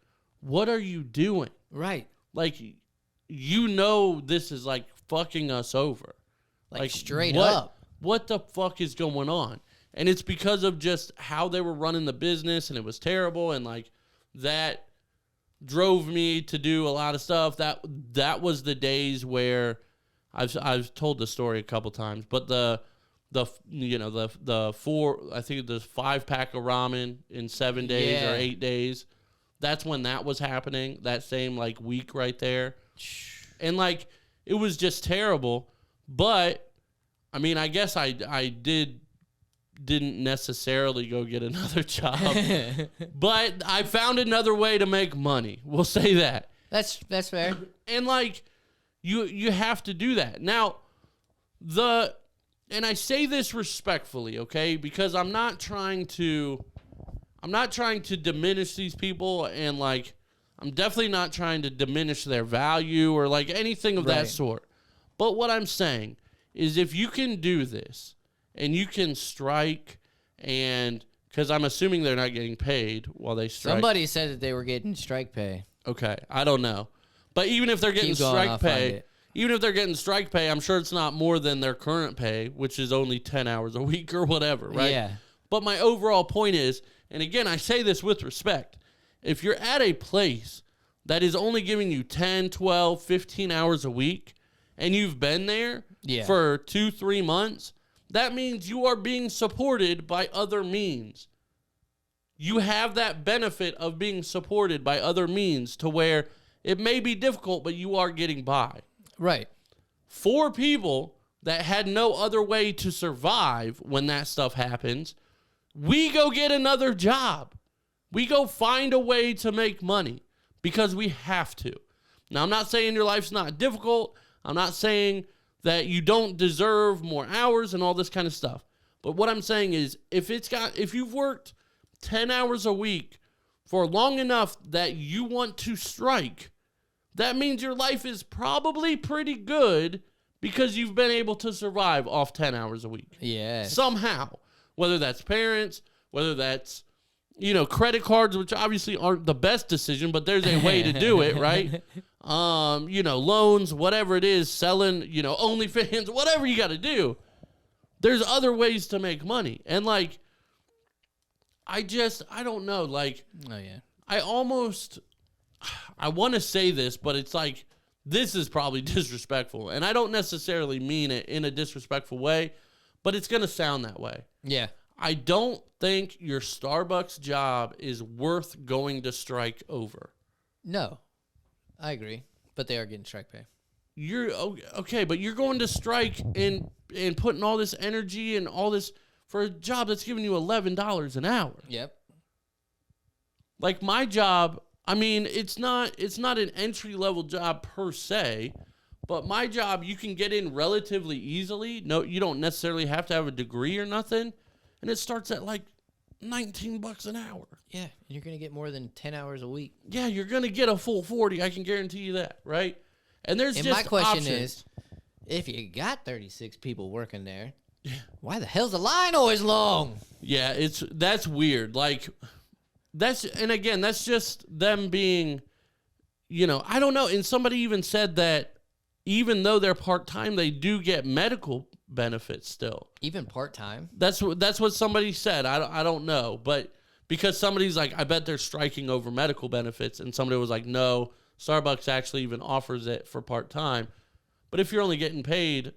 [SPEAKER 2] what are you doing?
[SPEAKER 3] Right.
[SPEAKER 2] Like, this is, like, fucking us over.
[SPEAKER 3] Like straight up.
[SPEAKER 2] What the fuck is going on? And it's because of just how they were running the business, and it was terrible, and, like, that drove me to do a lot of stuff. That was the days where I've told the story a couple times, but the 5-pack of ramen in 7 days or 8 days, that's when that was happening, that same like week right there. And like, it was just terrible. But I mean, I guess I didn't necessarily go get another job, but I found another way to make money. We'll say that.
[SPEAKER 3] That's fair.
[SPEAKER 2] And like, you have to do that. Now, and I say this respectfully, okay? Because I'm not trying to diminish these people, and like, I'm definitely not trying to diminish their value or like anything of that
[SPEAKER 3] Right.
[SPEAKER 2] sort. But what I'm saying is if you can do this and you can strike and because I'm assuming they're not getting paid while they strike.
[SPEAKER 3] Somebody said that they were getting strike pay.
[SPEAKER 2] Okay, I don't know. But even if they're getting
[SPEAKER 3] Keep going, I'll
[SPEAKER 2] strike
[SPEAKER 3] find
[SPEAKER 2] pay,
[SPEAKER 3] it.
[SPEAKER 2] even if they're getting strike pay, I'm sure it's not more than their current pay, which is only 10 hours a week or whatever, right?
[SPEAKER 3] Yeah.
[SPEAKER 2] But my overall point is, and again, I say this with respect, if you're at a place that is only giving you 10, 12, 15 hours a week, and you've been there for 2-3 months, that means you are being supported by other means. You have that benefit of being supported by other means to where it may be difficult, but you are getting by.
[SPEAKER 3] Right.
[SPEAKER 2] For people that had no other way to survive when that stuff happens, we go get another job. We go find a way to make money because we have to. Now, I'm not saying your life's not difficult. I'm not saying that you don't deserve more hours and all this kind of stuff. But what I'm saying is if you've worked 10 hours a week for long enough that you want to strike, that means your life is probably pretty good because you've been able to survive off 10 hours a week.
[SPEAKER 3] Yeah.
[SPEAKER 2] Somehow. Whether that's parents, whether that's, credit cards, which obviously aren't the best decision, but there's a way to do it, right? Loans, whatever it is, selling, OnlyFans, whatever you got to do. There's other ways to make money. And I don't know.
[SPEAKER 3] Oh, yeah.
[SPEAKER 2] I want to say this, but it's this is probably disrespectful. And I don't necessarily mean it in a disrespectful way, but it's going to sound that way.
[SPEAKER 3] Yeah.
[SPEAKER 2] I don't think your Starbucks job is worth going to strike over.
[SPEAKER 3] No. I agree. But they are getting strike pay.
[SPEAKER 2] You're okay, but you're going to strike and putting all this energy and all this for a job that's giving you $11 an hour.
[SPEAKER 3] Yep.
[SPEAKER 2] My job, I mean, it's not an entry-level job per se, but my job you can get in relatively easily. No, you don't necessarily have to have a degree or nothing, and it starts at $19 an hour.
[SPEAKER 3] Yeah, and you're going to get more than 10 hours a week.
[SPEAKER 2] Yeah, you're going to get a full 40, I can guarantee you that, right? And there's
[SPEAKER 3] and
[SPEAKER 2] just
[SPEAKER 3] my question
[SPEAKER 2] options.
[SPEAKER 3] is, if you got 36 people working there, why the hell's the line always long?
[SPEAKER 2] Yeah, that's weird. That's just them being, I don't know. And somebody even said that even though they're part-time, they do get medical benefits still.
[SPEAKER 3] Even part-time?
[SPEAKER 2] That's what somebody said. I don't know. But because somebody's I bet they're striking over medical benefits. And somebody was like, no, Starbucks actually even offers it for part-time. But if you're only getting paid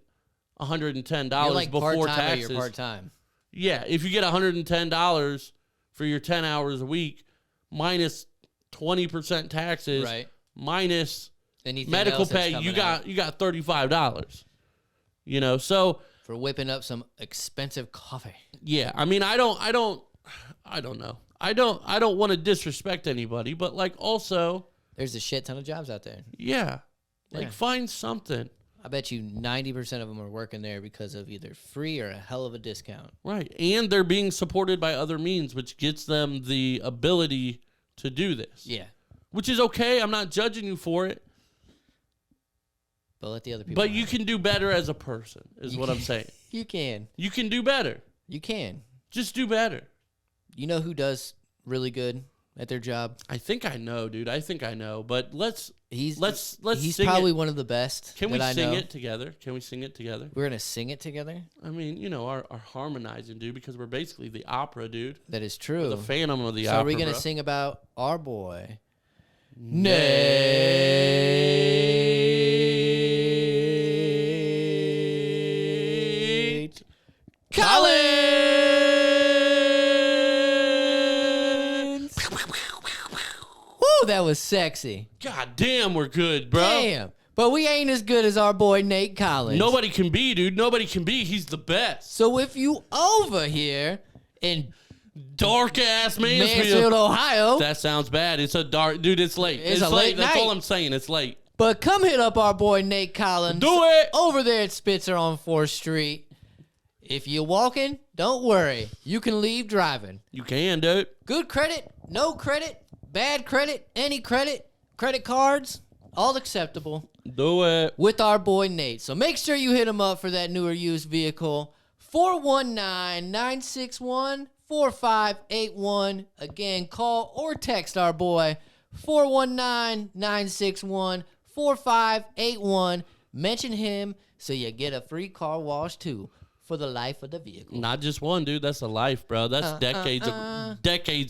[SPEAKER 2] $110 before taxes.
[SPEAKER 3] You're part-time.
[SPEAKER 2] Yeah, if you get $110 for your 10 hours a week, minus 20% taxes,
[SPEAKER 3] right,
[SPEAKER 2] minus
[SPEAKER 3] anything
[SPEAKER 2] medical pay, you got $35. So
[SPEAKER 3] for whipping up some expensive coffee.
[SPEAKER 2] Yeah, I mean, I don't know. I don't want to disrespect anybody, but also
[SPEAKER 3] there's a shit ton of jobs out there.
[SPEAKER 2] Yeah. Find something.
[SPEAKER 3] I bet you 90% of them are working there because of either free or a hell of a discount.
[SPEAKER 2] Right. And they're being supported by other means, which gets them the ability to do this.
[SPEAKER 3] Yeah.
[SPEAKER 2] Which is okay. I'm not judging you for it.
[SPEAKER 3] But let the other people
[SPEAKER 2] But you can do better as a person, is what I'm saying.
[SPEAKER 3] You can.
[SPEAKER 2] You can do better.
[SPEAKER 3] You can.
[SPEAKER 2] Just do better.
[SPEAKER 3] You know who does really good at their job?
[SPEAKER 2] I think I know, dude. I think I know. But let's
[SPEAKER 3] He's
[SPEAKER 2] sing
[SPEAKER 3] probably
[SPEAKER 2] it.
[SPEAKER 3] one of the best.
[SPEAKER 2] Can we
[SPEAKER 3] that I
[SPEAKER 2] sing
[SPEAKER 3] know.
[SPEAKER 2] it together? Can we sing it together?
[SPEAKER 3] We're gonna sing it together.
[SPEAKER 2] I mean, our harmonizing, dude, because we're basically the opera, dude.
[SPEAKER 3] That is true.
[SPEAKER 2] The Phantom of the
[SPEAKER 3] so
[SPEAKER 2] opera.
[SPEAKER 3] are we gonna
[SPEAKER 2] bro.
[SPEAKER 3] sing about our boy, Nate Collins? Woo, that was sexy.
[SPEAKER 2] God damn, we're good, bro.
[SPEAKER 3] Damn. But we ain't as good as our boy Nate Collins.
[SPEAKER 2] Nobody can be, dude. Nobody can be. He's the best.
[SPEAKER 3] So if you over here in
[SPEAKER 2] Dark ass
[SPEAKER 3] Mansfield, Ohio,
[SPEAKER 2] That sounds bad. It's a dark, dude. It's late.
[SPEAKER 3] It's a
[SPEAKER 2] late.
[SPEAKER 3] late
[SPEAKER 2] That's
[SPEAKER 3] night.
[SPEAKER 2] all I'm saying. It's late.
[SPEAKER 3] but come hit up our boy Nate Collins.
[SPEAKER 2] Do it.
[SPEAKER 3] Over there at Spitzer on 4th Street. If you're walking, don't worry. You can leave driving.
[SPEAKER 2] You can, dude.
[SPEAKER 3] Good credit, no credit, bad credit, any credit, credit cards, All acceptable.
[SPEAKER 2] Do it.
[SPEAKER 3] With our boy Nate. So make sure you hit him up for that newer used vehicle. 419-961-4581. Again, call or text our boy. 419-961-4581. Mention him so you get a free car wash too for the life of the vehicle.
[SPEAKER 2] Not just one, dude. That's a life, bro. That's decades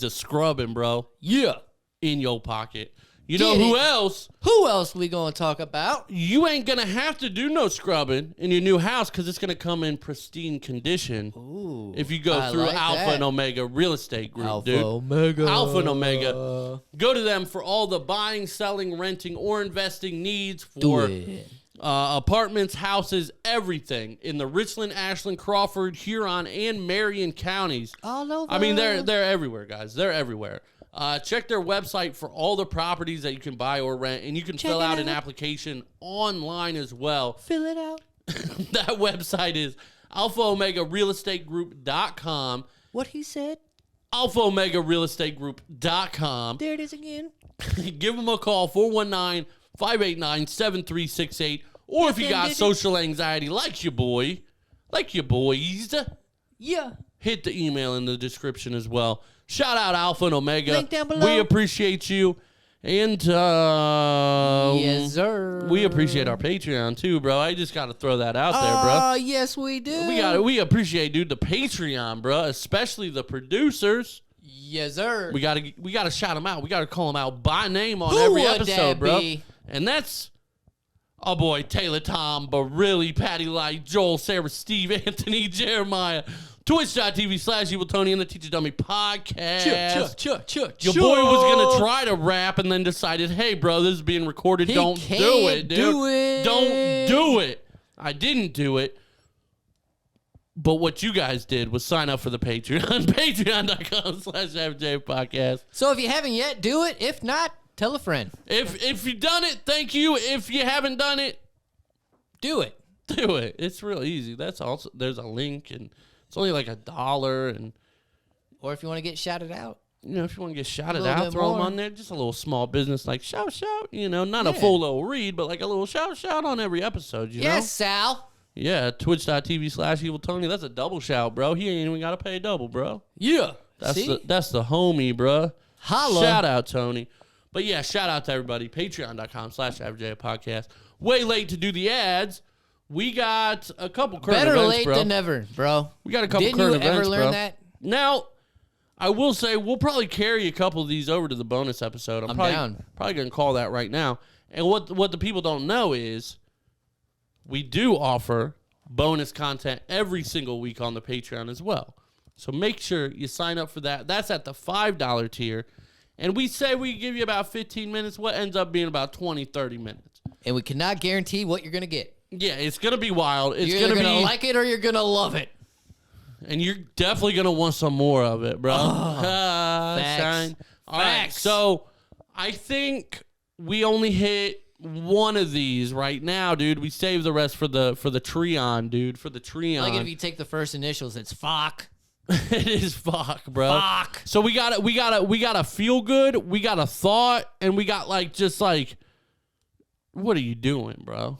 [SPEAKER 2] of scrubbing, bro.
[SPEAKER 3] Yeah.
[SPEAKER 2] In your pocket. You know who else?
[SPEAKER 3] Who else we gonna talk about?
[SPEAKER 2] You ain't gonna have to do no scrubbing in your new house because it's gonna come in pristine condition.
[SPEAKER 3] Ooh,
[SPEAKER 2] if you go through
[SPEAKER 3] like
[SPEAKER 2] Alpha
[SPEAKER 3] that.
[SPEAKER 2] and Omega Real Estate Group,
[SPEAKER 3] Alpha
[SPEAKER 2] dude.
[SPEAKER 3] Omega.
[SPEAKER 2] Alpha and Omega. Go to them for all the buying, selling, renting, or investing needs for apartments, houses, everything in the Richland, Ashland, Crawford, Huron, and Marion counties.
[SPEAKER 3] All over.
[SPEAKER 2] I mean, they're everywhere, guys. They're everywhere. Check their website for all the properties that you can buy or rent, and you can fill out an application online as well.
[SPEAKER 3] Fill it out.
[SPEAKER 2] That website is alphaomegarealestategroup.com.
[SPEAKER 3] What he said?
[SPEAKER 2] alphaomegarealestategroup.com.
[SPEAKER 3] There it is again.
[SPEAKER 2] Give them a call, 419-589-7368. Or if you got social anxiety like your boys,
[SPEAKER 3] Yeah.
[SPEAKER 2] hit the email in the description as well. Shout out Alpha and Omega.
[SPEAKER 3] Link down below.
[SPEAKER 2] We appreciate you. And
[SPEAKER 3] yes, sir.
[SPEAKER 2] We appreciate our Patreon too, bro. I just got to throw that out there, bro.
[SPEAKER 3] Oh, yes, we do.
[SPEAKER 2] We appreciate, dude, the Patreon, bro, especially the producers.
[SPEAKER 3] Yes, sir.
[SPEAKER 2] We gotta shout them out. We gotta call them out by name on
[SPEAKER 3] Who
[SPEAKER 2] every
[SPEAKER 3] would
[SPEAKER 2] episode,
[SPEAKER 3] that
[SPEAKER 2] bro.
[SPEAKER 3] be?
[SPEAKER 2] And that's our boy Taylor, Tom, Barili, Patty Light, Joel, Sarah, Steve, Anthony, Jeremiah. Twitch.tv/Evil Tony and the Teacher Dummy podcast. Your boy was gonna try to rap and then decided, hey, bro, this is being recorded. Don't do it, dude. Don't do it. I didn't do it. But what you guys did was sign up for the Patreon. Patreon.com/FJ podcast.
[SPEAKER 3] So if you haven't yet, do it. If not, tell a friend.
[SPEAKER 2] If you've done it, thank you. If you haven't done it,
[SPEAKER 3] do it.
[SPEAKER 2] Do it. It's real easy. That's also there's a link and it's only like $1 and
[SPEAKER 3] or if you want to get shouted out.
[SPEAKER 2] You know, if you want to get shouted out, throw them on there. Just a little small business like shout, you know, not a full little read, but like a little shout on every episode, you know?
[SPEAKER 3] Yes, Sal.
[SPEAKER 2] Yeah, twitch.tv/Evil Tony. That's a double shout, bro. He ain't even got to pay double, bro.
[SPEAKER 3] Yeah.
[SPEAKER 2] That's the homie, bro.
[SPEAKER 3] Holla.
[SPEAKER 2] Shout out, Tony. But yeah, shout out to everybody. Patreon.com/FJ podcast. Way late to do the ads. We got a couple current
[SPEAKER 3] Better
[SPEAKER 2] events,
[SPEAKER 3] late
[SPEAKER 2] bro.
[SPEAKER 3] than never, bro.
[SPEAKER 2] We got a couple
[SPEAKER 3] Didn't
[SPEAKER 2] current
[SPEAKER 3] you
[SPEAKER 2] events,
[SPEAKER 3] ever learn
[SPEAKER 2] bro.
[SPEAKER 3] that?
[SPEAKER 2] Now, I will say we'll probably carry a couple of these over to the bonus episode. I'm
[SPEAKER 3] down.
[SPEAKER 2] Probably going to call that right now. And what the people don't know is we do offer bonus content every single week on the Patreon as well. So make sure you sign up for that. That's at the $5 tier. And we say we give you about 15 minutes. What ends up being about 20, 30 minutes.
[SPEAKER 3] And we cannot guarantee what you're going to get.
[SPEAKER 2] Yeah, it's going to be wild. It's
[SPEAKER 3] You're
[SPEAKER 2] going to
[SPEAKER 3] either
[SPEAKER 2] be...
[SPEAKER 3] going to like it or you're going to love it.
[SPEAKER 2] And you're definitely going to want some more of it, bro.
[SPEAKER 3] Facts.
[SPEAKER 2] Shine. All right,
[SPEAKER 3] Facts.
[SPEAKER 2] so I think we only hit one of these right now, dude. We saved the rest for the Treon, dude, for the Treon.
[SPEAKER 3] Like if you take the first initials, it's fuck.
[SPEAKER 2] It is fuck, bro.
[SPEAKER 3] Fuck.
[SPEAKER 2] So we got a feel good, we got a thought, and we got just what are you doing, bro?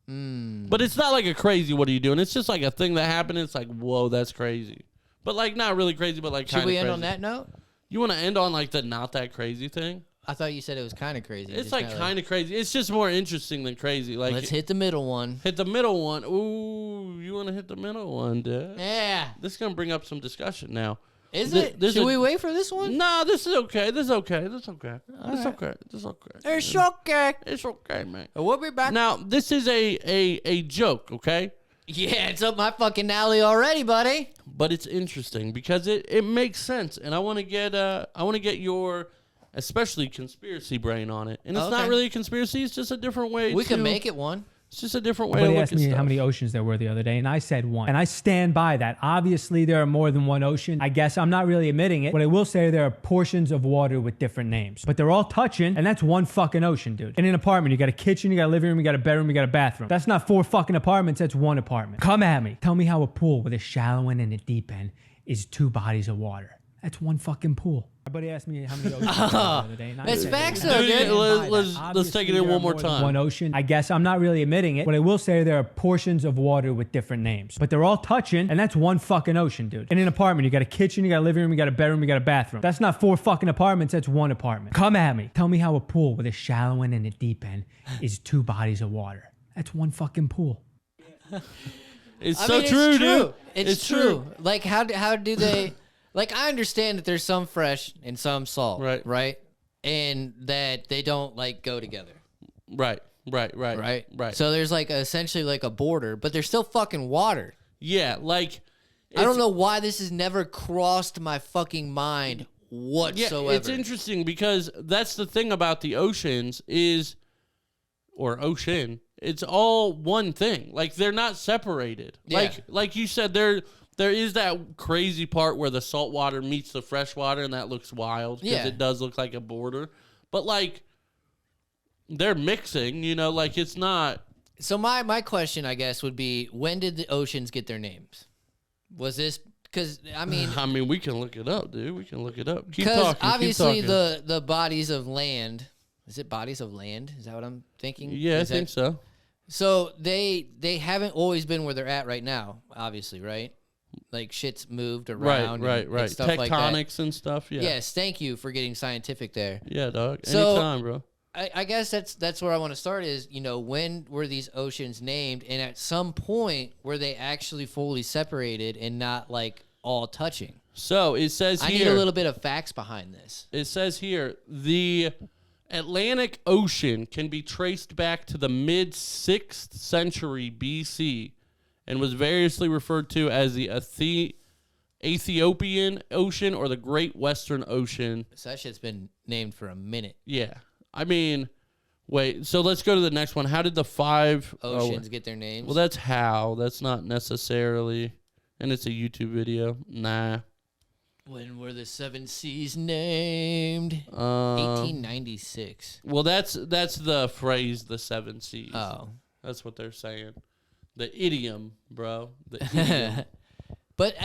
[SPEAKER 2] But it's not like a crazy what are you doing? It's just like a thing that happened. It's like, whoa, that's crazy. But not really crazy, but kind of crazy.
[SPEAKER 3] Should we end on that note?
[SPEAKER 2] You want to end on the not that crazy thing?
[SPEAKER 3] I thought you said it was kind of crazy.
[SPEAKER 2] It's
[SPEAKER 3] Just
[SPEAKER 2] kind of crazy. It's just more interesting than crazy.
[SPEAKER 3] Let's hit the middle one.
[SPEAKER 2] Hit the middle one. Ooh, you want to hit the middle one, dude?
[SPEAKER 3] Yeah.
[SPEAKER 2] This is going to bring up some discussion now.
[SPEAKER 3] Is it? Should we wait for this one?
[SPEAKER 2] No, this is okay. This is okay. This is okay. This is okay. This is okay.
[SPEAKER 3] It's okay.
[SPEAKER 2] It's okay, man.
[SPEAKER 3] We'll be back.
[SPEAKER 2] Now, this is a joke, okay?
[SPEAKER 3] Yeah, it's up my fucking alley already, buddy.
[SPEAKER 2] But it's interesting because it makes sense, and I want to get your especially conspiracy brain on it. And it's not really a conspiracy; it's just a different way.
[SPEAKER 3] We can make it one.
[SPEAKER 2] It's just a different way
[SPEAKER 7] Somebody
[SPEAKER 2] to look
[SPEAKER 7] asked
[SPEAKER 2] at
[SPEAKER 7] me
[SPEAKER 2] stuff.
[SPEAKER 7] how many oceans there were the other day, and I said one. And I stand by that. Obviously, there are more than one ocean. I guess I'm not really admitting it. What I will say, there are portions of water with different names. But they're all touching, and that's one fucking ocean, dude. In an apartment, you got a kitchen, you got a living room, you got a bedroom, you got a bathroom. That's not 4 fucking apartments, that's one apartment. Come at me. Tell me how a pool with a shallow end and a deep end is 2 bodies of water. That's one fucking pool. Everybody asked me how many oceans there are the other day. And I
[SPEAKER 3] That's
[SPEAKER 7] said,
[SPEAKER 3] facts,
[SPEAKER 7] "Dude,
[SPEAKER 3] though,
[SPEAKER 7] I
[SPEAKER 3] dude."
[SPEAKER 7] stand by that.
[SPEAKER 2] Let's take it in
[SPEAKER 7] Obviously,
[SPEAKER 2] one more
[SPEAKER 7] there are
[SPEAKER 2] time.
[SPEAKER 7] One ocean. I guess I'm not really admitting it. What I will say, there are portions of water with different names, but they're all touching, and that's one fucking ocean, dude. In an apartment, you got a kitchen, you got a living room, you got a bedroom, you got a bathroom. That's not 4 fucking apartments. That's one apartment. Come at me. Tell me how a pool with a shallow end and a deep end is 2 bodies of water. That's one fucking pool.
[SPEAKER 2] It's
[SPEAKER 3] I
[SPEAKER 2] so
[SPEAKER 3] mean,
[SPEAKER 2] true,
[SPEAKER 3] it's true.
[SPEAKER 2] dude.
[SPEAKER 3] It's true. Like, how do they... Like, I understand that there's some fresh and some salt, right? And that they don't, like, go together.
[SPEAKER 2] Right.
[SPEAKER 3] So there's, like, essentially, like, a border, but there's still fucking water.
[SPEAKER 2] Yeah, like...
[SPEAKER 3] I don't know why this has never crossed my fucking mind whatsoever.
[SPEAKER 2] Yeah, it's interesting because that's the thing about the oceans or ocean, it's all one thing. Like, they're not separated.
[SPEAKER 3] Yeah.
[SPEAKER 2] Like you said, there is that crazy part where the salt water meets the fresh water, and that looks wild because it does look like a border. But, like, they're mixing, like, it's not...
[SPEAKER 3] So my question, I guess, would be, when did the oceans get their names? Was this... Because, I mean...
[SPEAKER 2] we can look it up, dude. We can look it up. Keep
[SPEAKER 3] Because
[SPEAKER 2] talking.
[SPEAKER 3] obviously
[SPEAKER 2] keep talking.
[SPEAKER 3] the bodies of land... Is it bodies of land? Is that what I'm thinking?
[SPEAKER 2] Yeah, I think so.
[SPEAKER 3] So they haven't always been where they're at right now, obviously, right? Like, shit's moved around.
[SPEAKER 2] Right.
[SPEAKER 3] And stuff
[SPEAKER 2] Tectonics
[SPEAKER 3] like that.
[SPEAKER 2] and stuff, yeah.
[SPEAKER 3] Yes, thank you for getting scientific there.
[SPEAKER 2] Yeah, dog.
[SPEAKER 3] So,
[SPEAKER 2] Anytime, bro.
[SPEAKER 3] I guess that's where I want to start is, when were these oceans named? And at some point, were they actually fully separated and not, like, all touching?
[SPEAKER 2] So, it says
[SPEAKER 3] I
[SPEAKER 2] here...
[SPEAKER 3] need a little bit of facts behind this.
[SPEAKER 2] It says here, the Atlantic Ocean can be traced back to the mid-6th century BC and was variously referred to as the Ethiopian Ocean or the Great Western Ocean.
[SPEAKER 3] So that shit's been named for a minute.
[SPEAKER 2] Yeah. I mean, wait, so let's go to the next one. How did the 5
[SPEAKER 3] oceans get their names?
[SPEAKER 2] Well, that's how. That's not necessarily. And it's a YouTube video. Nah.
[SPEAKER 3] When were the 7 seas named? 1896.
[SPEAKER 2] Well, that's the phrase, the 7 seas.
[SPEAKER 3] Oh.
[SPEAKER 2] That's what they're saying. The idiom, bro. The idiom.
[SPEAKER 3] But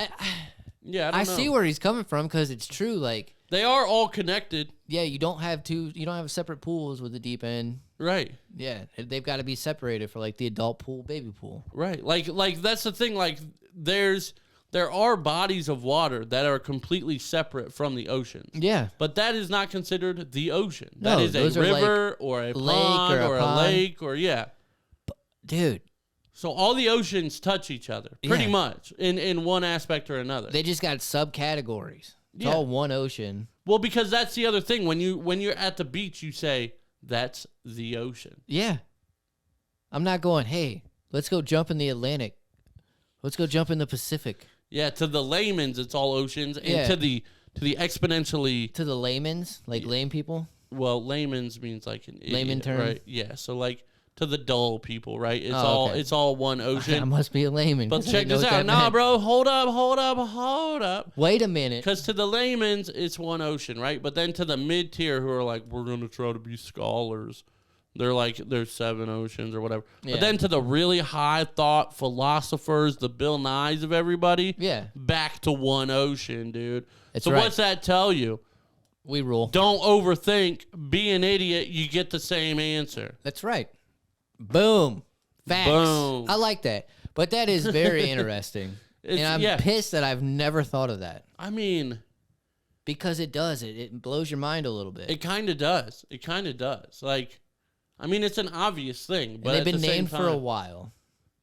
[SPEAKER 2] yeah,
[SPEAKER 3] I
[SPEAKER 2] don't know.
[SPEAKER 3] see where he's coming from because it's true. Like,
[SPEAKER 2] they are all connected.
[SPEAKER 3] Yeah, you don't have separate pools with the deep end.
[SPEAKER 2] Right.
[SPEAKER 3] Yeah, they've got to be separated for, like, the adult pool, baby pool.
[SPEAKER 2] Right. Like that's the thing. Like, there are bodies of water that are completely separate from the oceans.
[SPEAKER 3] Yeah.
[SPEAKER 2] But that is not considered the ocean.
[SPEAKER 3] No,
[SPEAKER 2] that is
[SPEAKER 3] those
[SPEAKER 2] a
[SPEAKER 3] are
[SPEAKER 2] river
[SPEAKER 3] like
[SPEAKER 2] or a
[SPEAKER 3] lake
[SPEAKER 2] pond
[SPEAKER 3] or a
[SPEAKER 2] lake or, yeah.
[SPEAKER 3] Dude.
[SPEAKER 2] So all the oceans touch each other, pretty
[SPEAKER 3] Yeah.
[SPEAKER 2] much, in one aspect or another.
[SPEAKER 3] They just got subcategories. It's
[SPEAKER 2] Yeah.
[SPEAKER 3] all one ocean.
[SPEAKER 2] Well, because that's the other thing. When you're at the beach, you say, that's the ocean.
[SPEAKER 3] Yeah. I'm not going, hey, let's go jump in the Atlantic. Let's go jump in the Pacific.
[SPEAKER 2] Yeah, to the layman's, it's all oceans, and
[SPEAKER 3] Yeah.
[SPEAKER 2] to the exponentially...
[SPEAKER 3] To the layman's, like lame people?
[SPEAKER 2] Well, layman's means like an idiot,
[SPEAKER 3] Layman term?
[SPEAKER 2] right? Yeah, so like to the dull people, right? It's
[SPEAKER 3] okay.
[SPEAKER 2] it's all one
[SPEAKER 3] I
[SPEAKER 2] ocean.
[SPEAKER 3] must be a layman.
[SPEAKER 2] But
[SPEAKER 3] 'cause I
[SPEAKER 2] check
[SPEAKER 3] didn't know
[SPEAKER 2] this
[SPEAKER 3] what
[SPEAKER 2] out.
[SPEAKER 3] that
[SPEAKER 2] Nah,
[SPEAKER 3] meant.
[SPEAKER 2] bro, hold up.
[SPEAKER 3] Wait a minute.
[SPEAKER 2] Because to the layman's, it's one ocean, right? But then to the mid-tier who are like, we're going to try to be scholars, they're like, there's 7 oceans or whatever.
[SPEAKER 3] Yeah.
[SPEAKER 2] But then to the really high thought philosophers, the Bill Nyes of everybody,
[SPEAKER 3] Yeah.
[SPEAKER 2] back to one ocean, dude.
[SPEAKER 3] That's
[SPEAKER 2] so
[SPEAKER 3] right.
[SPEAKER 2] what's that tell you?
[SPEAKER 3] We rule.
[SPEAKER 2] Don't overthink. Be an idiot. You get the same answer.
[SPEAKER 3] That's right. Boom. Facts.
[SPEAKER 2] Boom.
[SPEAKER 3] I like that. But that is very interesting. And I'm pissed that I've never thought of that.
[SPEAKER 2] I mean,
[SPEAKER 3] because it does. It blows your mind a little bit.
[SPEAKER 2] it kind of does. Like, I mean, it's an obvious thing, but
[SPEAKER 3] and they've
[SPEAKER 2] at
[SPEAKER 3] been
[SPEAKER 2] the same
[SPEAKER 3] named for a
[SPEAKER 2] time-
[SPEAKER 3] while.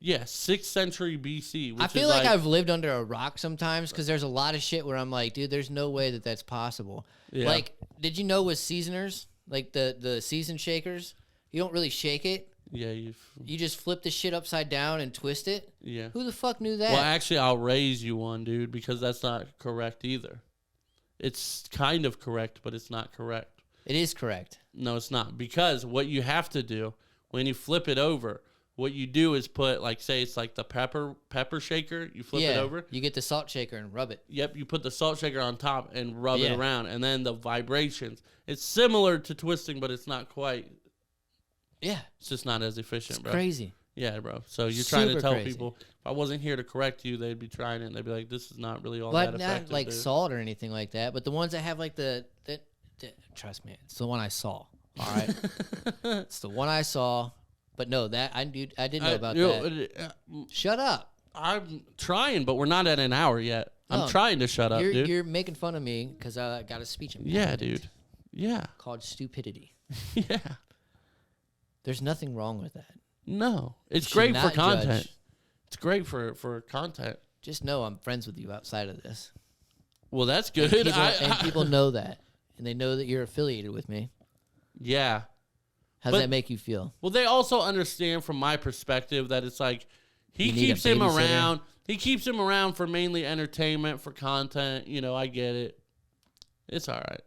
[SPEAKER 2] Yeah, 6th century BC. Which
[SPEAKER 3] I feel
[SPEAKER 2] is
[SPEAKER 3] like I've lived under a rock sometimes because there's a lot of shit where I'm like, dude, there's no way that that's possible.
[SPEAKER 2] Yeah.
[SPEAKER 3] Like, did you know with seasoners, like the season shakers, you don't really shake it.
[SPEAKER 2] Yeah,
[SPEAKER 3] You just flip the shit upside down and twist it.
[SPEAKER 2] yeah.
[SPEAKER 3] Who the fuck knew that?
[SPEAKER 2] Well, actually, I'll raise you one, dude, because that's not correct either. It's kind of correct, but it's not correct.
[SPEAKER 3] It is correct.
[SPEAKER 2] No, it's not. Because what you have to do when you flip it over, what you do is put, like, say it's like the pepper shaker. You flip it over.
[SPEAKER 3] You get the salt shaker and rub it.
[SPEAKER 2] Yep, you put the salt shaker on top and rub
[SPEAKER 3] Yeah.
[SPEAKER 2] it around, and then the vibrations. It's similar to twisting, but it's not quite.
[SPEAKER 3] Yeah.
[SPEAKER 2] It's just not as efficient,
[SPEAKER 3] It's
[SPEAKER 2] bro.
[SPEAKER 3] crazy.
[SPEAKER 2] Yeah, bro. So you're trying to
[SPEAKER 3] Super
[SPEAKER 2] tell
[SPEAKER 3] crazy.
[SPEAKER 2] people, if I wasn't here to correct you, they'd be trying it, and they'd be like, this is not really all
[SPEAKER 3] But
[SPEAKER 2] that
[SPEAKER 3] not
[SPEAKER 2] effective.
[SPEAKER 3] like
[SPEAKER 2] dude.
[SPEAKER 3] salt or anything like that. But the ones that have like the trust me, it's the one I saw. All right, it's the one I saw. But no, that I didn't know about that. Shut up.
[SPEAKER 2] I'm trying, but we're not at an hour yet. I'm
[SPEAKER 3] No,
[SPEAKER 2] trying to shut up, dude.
[SPEAKER 3] You're making fun of me because I got a speech
[SPEAKER 2] Yeah,
[SPEAKER 3] impediment
[SPEAKER 2] dude. Yeah.
[SPEAKER 3] called stupidity.
[SPEAKER 2] Yeah.
[SPEAKER 3] There's nothing wrong with that.
[SPEAKER 2] No. It's
[SPEAKER 3] should
[SPEAKER 2] great for
[SPEAKER 3] not
[SPEAKER 2] content.
[SPEAKER 3] judge.
[SPEAKER 2] It's great for content.
[SPEAKER 3] Just know I'm friends with you outside of this.
[SPEAKER 2] Well, that's good.
[SPEAKER 3] And people know that. And they know that you're affiliated with me.
[SPEAKER 2] Yeah.
[SPEAKER 3] How
[SPEAKER 2] But-
[SPEAKER 3] does that make you feel?
[SPEAKER 2] Well, they also understand from my perspective that it's like he
[SPEAKER 3] You need a
[SPEAKER 2] keeps him
[SPEAKER 3] babysitter.
[SPEAKER 2] around. He keeps him around for mainly entertainment, for content. You know, I get it. It's all right.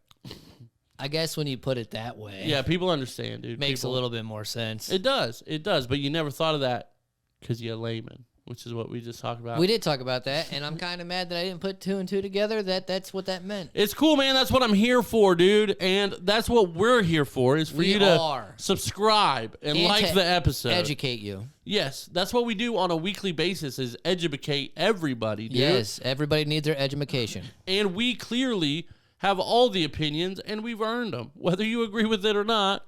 [SPEAKER 3] I guess when you put it that way,
[SPEAKER 2] Yeah, people understand, dude.
[SPEAKER 3] makes
[SPEAKER 2] People-
[SPEAKER 3] a little bit more sense.
[SPEAKER 2] It does. It does. But you never thought of that because you're a layman, which is what we just talked about.
[SPEAKER 3] We did talk about that, and I'm kind of mad that I didn't put two and two together. That's what that meant.
[SPEAKER 2] It's cool, man. That's what I'm here for, dude. And that's what we're here for, is for
[SPEAKER 3] We
[SPEAKER 2] you to
[SPEAKER 3] are.
[SPEAKER 2] subscribe and
[SPEAKER 3] And
[SPEAKER 2] like
[SPEAKER 3] to
[SPEAKER 2] the episode.
[SPEAKER 3] Educate you.
[SPEAKER 2] Yes, that's what we do on a weekly basis, is educate everybody, dude.
[SPEAKER 3] Yes, everybody needs their education.
[SPEAKER 2] And we clearly have all the opinions, and we've earned them, whether you agree with it or not.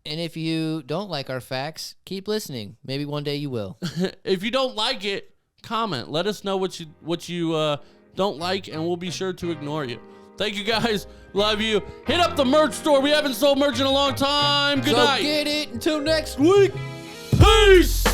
[SPEAKER 3] And if you don't like our facts, keep listening. Maybe one day you will.
[SPEAKER 2] If you don't like it, comment. Let us know what you don't like, and we'll be sure to ignore you. Thank you, guys. Love you. Hit up the merch store. We haven't sold merch in a long time. Good
[SPEAKER 3] So
[SPEAKER 2] night.
[SPEAKER 3] get it. Until next week.
[SPEAKER 2] Peace.